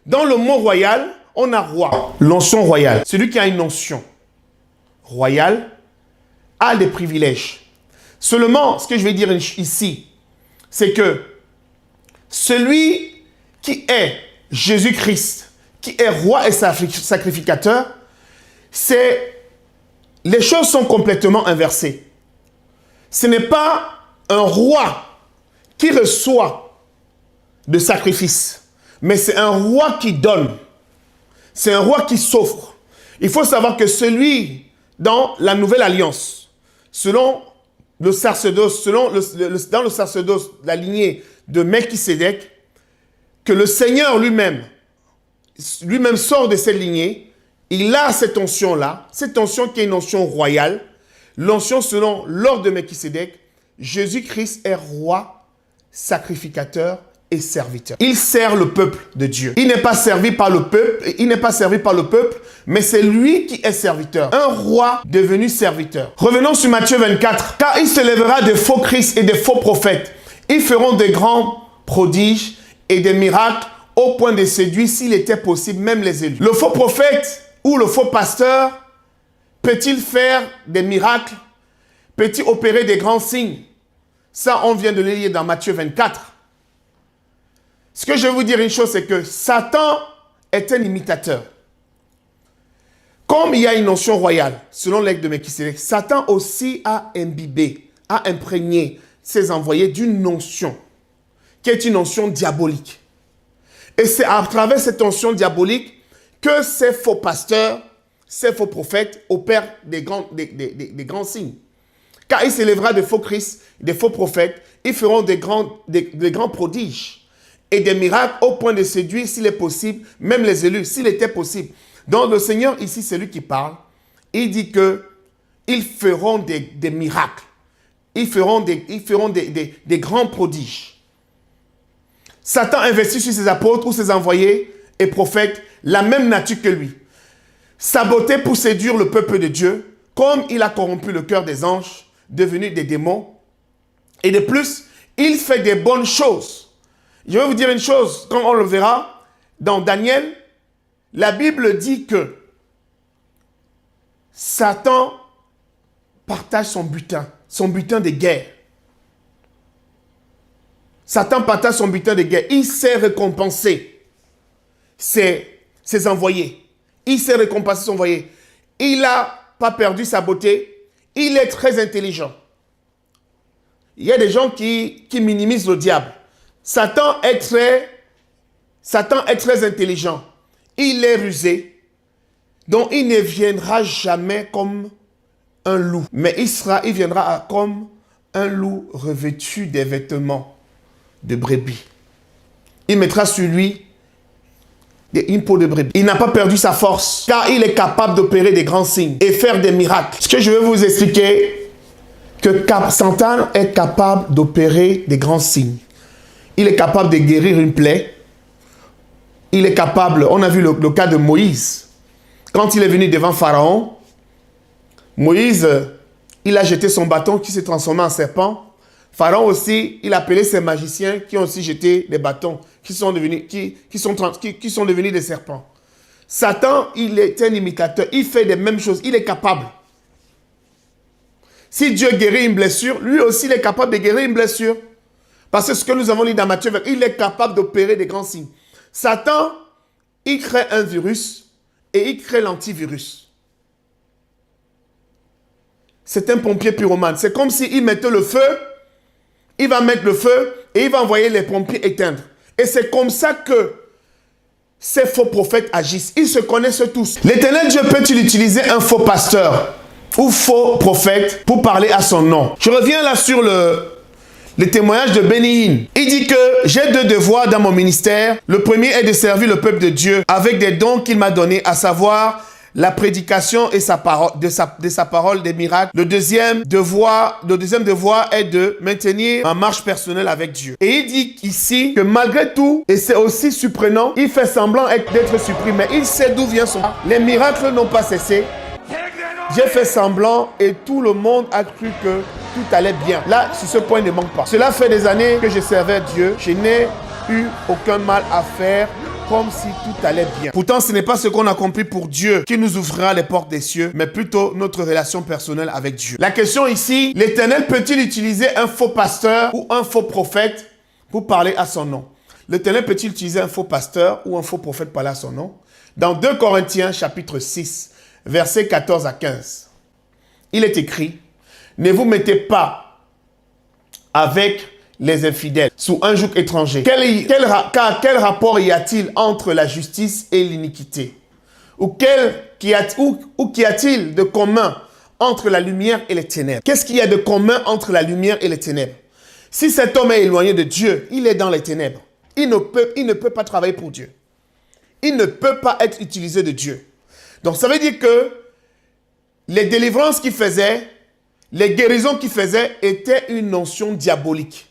Dans le mot royal, on a roi, l'onction royale. Celui qui a une onction royale a des privilèges. Seulement, ce que je vais dire ici, c'est que celui qui est Jésus-Christ, qui est roi et sacrificateur, les choses sont complètement inversées. Ce n'est pas un roi qui reçoit de sacrifice. mais c'est un roi qui donne. C'est un roi qui s'offre. Il faut savoir que celui dans la nouvelle alliance, selon le sacerdoce, dans le sacerdoce, la lignée de Melchisédek, que le Seigneur lui-même sort de cette lignée, il a cette onction-là, cette onction qui est une onction royale, l'onction selon l'ordre de Melchisédek. Jésus-Christ est roi, sacrificateur et serviteur. Il sert le peuple de Dieu. Il n'est pas servi par le peuple, mais c'est lui qui est serviteur. Un roi devenu serviteur. Revenons sur Matthieu 24. Car il se lèvera de faux Christ et de faux prophètes. Ils feront de grands prodiges et des miracles au point de séduire, s'il était possible, même les élus. Le faux prophète ou le faux pasteur peut-il faire des miracles? Peut-il opérer des grands signes? Ça, on vient de le lire dans Matthieu 24. Ce que je vais vous dire une chose, c'est que Satan est un imitateur. Comme il y a une notion royale, selon l'aigle de Melchisédek, Satan aussi a imbibé, a imprégné ses envoyés d'une notion, qui est une notion diabolique. Et c'est à travers cette notion diabolique que ces faux pasteurs, ces faux prophètes opèrent des grands signes. Car il s'élèvera de faux Christ, des faux prophètes, ils feront des grands prodiges et des miracles au point de séduire, s'il est possible, même les élus, s'il était possible. Donc le Seigneur ici, c'est lui qui parle. Il dit que ils feront des miracles. Ils feront des grands prodiges. Satan investit sur ses apôtres ou ses envoyés et prophètes la même nature que lui. Saboter pour séduire le peuple de Dieu, comme il a corrompu le cœur des anges, devenus des démons. Et de plus, il fait des bonnes choses. Je vais vous dire une chose, quand on le verra, dans Daniel, la Bible dit que Satan partage son butin de guerre. Satan partage son butin de guerre. Il sait récompenser ses envoyés. Il sait récompenser son envoyé. Il n'a pas perdu sa beauté. Il est très intelligent. Il y a des gens qui minimisent le diable. Satan est très intelligent. Il est rusé. Donc il ne viendra jamais comme un loup. Mais il viendra comme un loup revêtu des vêtements de brebis. Il mettra sur lui une peau de brebis. Il n'a pas perdu sa force, car il est capable d'opérer des grands signes et faire des miracles. Ce que je vais vous expliquer, que Satan est capable d'opérer des grands signes. Il est capable de guérir une plaie. Il est capable, on a vu le cas de Moïse. Quand il est venu devant Pharaon, Moïse, il a jeté son bâton qui s'est transformé en serpent. Pharaon aussi, il a appelé ses magiciens qui ont aussi jeté des bâtons, qui sont devenus des serpents. Satan, il est un imitateur, il fait les mêmes choses, il est capable. Si Dieu guérit une blessure, lui aussi il est capable de guérir une blessure. Parce que ce que nous avons lu dans Matthieu, il est capable d'opérer des grands signes. Satan, il crée un virus et il crée l'antivirus. C'est un pompier pyromane. C'est comme s'il mettait le feu. Il va mettre le feu et il va envoyer les pompiers éteindre. Et c'est comme ça que ces faux prophètes agissent. Ils se connaissent tous. L'Éternel Dieu peut-il utiliser un faux pasteur ou faux prophète pour parler à son nom? Je reviens là sur le témoignage de Benny Hinn. Il dit que j'ai deux devoirs dans mon ministère. Le premier est de servir le peuple de Dieu avec des dons qu'il m'a donnés, à savoir la prédication et de sa parole des miracles. Le deuxième devoir est de maintenir ma marche personnelle avec Dieu. Et il dit ici que malgré tout, et c'est aussi surprenant, il fait semblant d'être surpris, mais il sait d'où vient son... Les miracles n'ont pas cessé. J'ai fait semblant et tout le monde a cru que tout allait bien. Là, sur ce point, il ne manque pas. Cela fait des années que je servais Dieu. Je n'ai eu aucun mal à faire, comme si tout allait bien. Pourtant, ce n'est pas ce qu'on a compris pour Dieu qui nous ouvrira les portes des cieux, mais plutôt notre relation personnelle avec Dieu. La question ici, l'Éternel peut-il utiliser un faux pasteur ou un faux prophète pour parler à son nom? L'Éternel peut-il utiliser un faux pasteur ou un faux prophète pour parler à son nom? Dans 2 Corinthiens chapitre 6, versets 14 à 15, il est écrit: ne vous mettez pas avec les infidèles sous un joug étranger. Quel rapport y a-t-il entre la justice et l'iniquité? Ou qu'y a-t-il de commun entre la lumière et les ténèbres? Qu'est-ce qu'il y a de commun entre la lumière et les ténèbres? Si cet homme est éloigné de Dieu, il est dans les ténèbres. Il ne peut pas travailler pour Dieu. Il ne peut pas être utilisé de Dieu. Donc ça veut dire que les délivrances qu'il faisait, les guérisons qu'il faisait étaient une notion diabolique.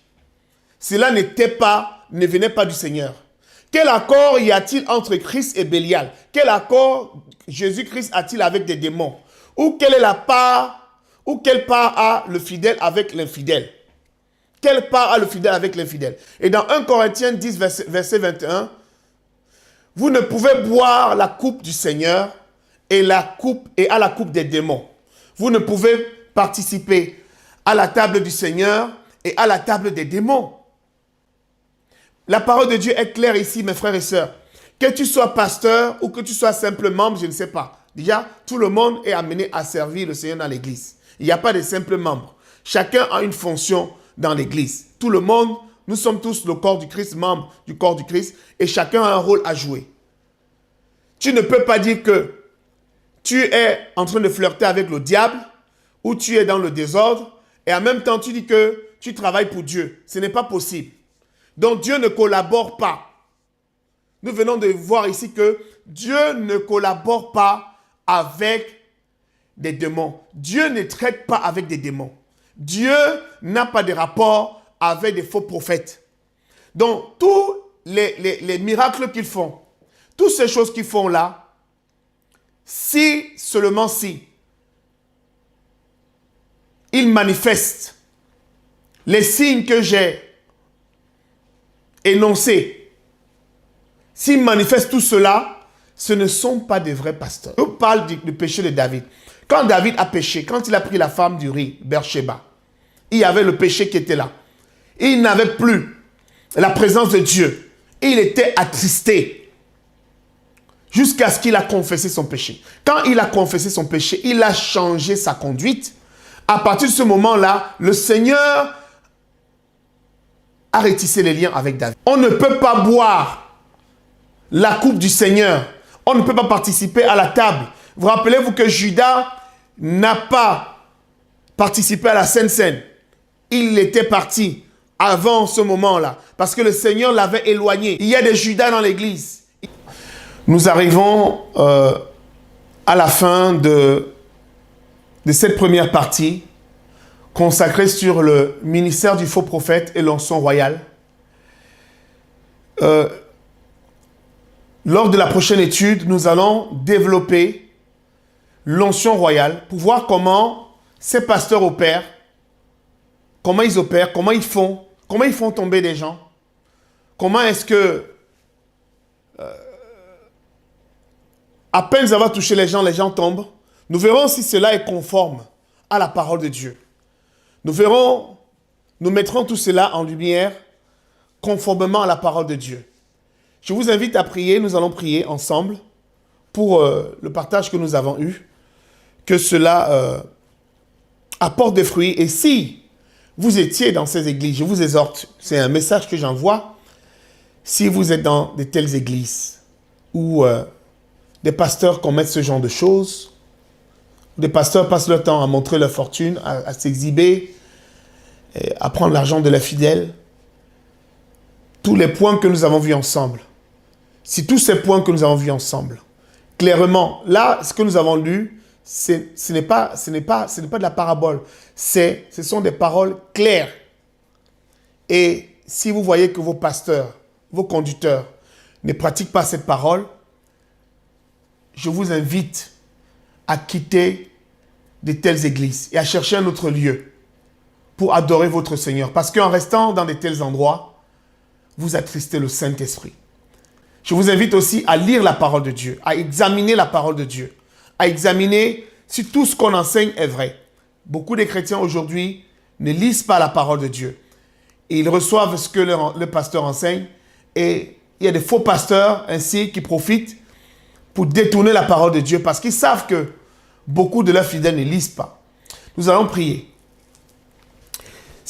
Cela ne venait pas du Seigneur. Quel accord y a-t-il entre Christ et Bélial? Quel accord Jésus-Christ a-t-il avec des démons? Ou quelle part a le fidèle avec l'infidèle? Quelle part a le fidèle avec l'infidèle? Et dans 1 Corinthiens 10, verset 21, vous ne pouvez boire la coupe du Seigneur et à la coupe des démons. Vous ne pouvez participer à la table du Seigneur et à la table des démons. La parole de Dieu est claire ici, mes frères et sœurs. Que tu sois pasteur ou que tu sois simple membre, je ne sais pas. Déjà, tout le monde est amené à servir le Seigneur dans l'église. Il n'y a pas de simples membres. Chacun a une fonction dans l'église. Tout le monde, nous sommes tous le corps du Christ, membres du corps du Christ, et chacun a un rôle à jouer. Tu ne peux pas dire que tu es en train de flirter avec le diable ou tu es dans le désordre et en même temps tu dis que tu travailles pour Dieu. Ce n'est pas possible. Donc Dieu ne collabore pas. Nous venons de voir ici que Dieu ne collabore pas avec des démons. Dieu ne traite pas avec des démons. Dieu n'a pas de rapport avec des faux prophètes. Donc tous les miracles qu'ils font, toutes ces choses qu'ils font là, si, seulement si, ils manifestent les signes que j'ai énoncés, s'ils manifestent tout cela, ce ne sont pas des vrais pasteurs. Je parle du péché de David. Quand David a péché, quand il a pris la femme d'Uri, Bathsheba, il y avait le péché qui était là. Il n'avait plus la présence de Dieu. Il était attristé. Jusqu'à ce qu'il a confessé son péché. Quand il a confessé son péché, il a changé sa conduite. À partir de ce moment-là, le Seigneur a rétissé les liens avec David. On ne peut pas boire la coupe du Seigneur. On ne peut pas participer à la table. Vous rappelez-vous que Judas n'a pas participé à la Sainte Seine. Il était parti avant ce moment-là. Parce que le Seigneur l'avait éloigné. Il y a des Judas dans l'église. Nous arrivons à la fin de cette première partie consacrée sur le ministère du faux prophète et l'onction royale. Lors de la prochaine étude, nous allons développer l'onction royale pour voir comment ces pasteurs opèrent, comment ils opèrent, comment ils font tomber des gens, comment est-ce que à peine avoir touché les gens tombent. Nous verrons si cela est conforme à la parole de Dieu. Nous mettrons tout cela en lumière conformément à la parole de Dieu. Je vous invite à prier, nous allons prier ensemble pour le partage que nous avons eu, que cela apporte des fruits. Et si vous étiez dans ces églises, je vous exhorte, c'est un message que j'envoie, si vous êtes dans de telles églises où des pasteurs commettent ce genre de choses, des pasteurs passent leur temps à montrer leur fortune, à s'exhiber, à prendre l'argent de leurs fidèles. Tous les points que nous avons vus ensemble, si tous ces points que nous avons vus ensemble, clairement, là, ce que nous avons lu, ce n'est pas de la parabole, ce sont des paroles claires. Et si vous voyez que vos pasteurs, vos conducteurs ne pratiquent pas cette parole, je vous invite à quitter de telles églises et à chercher un autre lieu pour adorer votre Seigneur. Parce qu'en restant dans de tels endroits, vous attristez le Saint-Esprit. Je vous invite aussi à lire la parole de Dieu, à examiner la parole de Dieu, à examiner si tout ce qu'on enseigne est vrai. Beaucoup de chrétiens aujourd'hui ne lisent pas la parole de Dieu. Et ils reçoivent ce que le pasteur enseigne. Et il y a des faux pasteurs ainsi qui profitent pour détourner la parole de Dieu parce qu'ils savent que beaucoup de leurs fidèles ne lisent pas. Nous allons prier.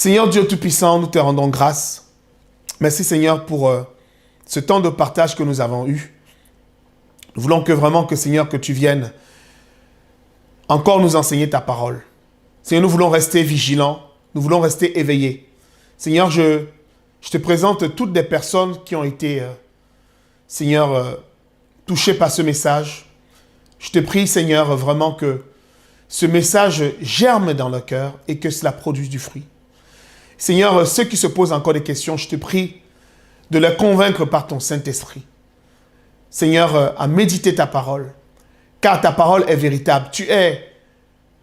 Seigneur Dieu Tout-Puissant, nous te rendons grâce. Merci Seigneur pour ce temps de partage que nous avons eu. Nous voulons que vraiment que Seigneur, que tu viennes encore nous enseigner ta parole. Seigneur, nous voulons rester vigilants, nous voulons rester éveillés. Seigneur, je te présente toutes les personnes qui ont été, Seigneur, touchées par ce message. Je te prie, Seigneur, vraiment que ce message germe dans le cœur et que cela produise du fruit. Seigneur, ceux qui se posent encore des questions, je te prie de les convaincre par ton Saint-Esprit. Seigneur, à méditer ta parole, car ta parole est véritable. Tu es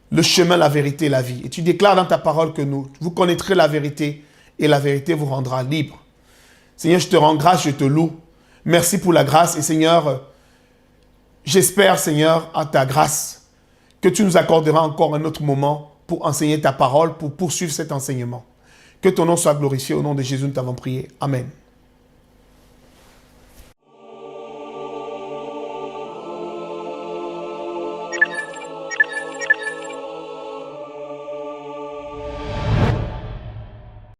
le chemin, la vérité et la vie. Et tu déclares dans ta parole que vous connaîtrez la vérité et la vérité vous rendra libre. Seigneur, je te rends grâce, je te loue. Merci pour la grâce et Seigneur, j'espère, Seigneur, à ta grâce, que tu nous accorderas encore un autre moment pour enseigner ta parole, pour poursuivre cet enseignement. Que ton nom soit glorifié. Au nom de Jésus, nous t'avons prié. Amen.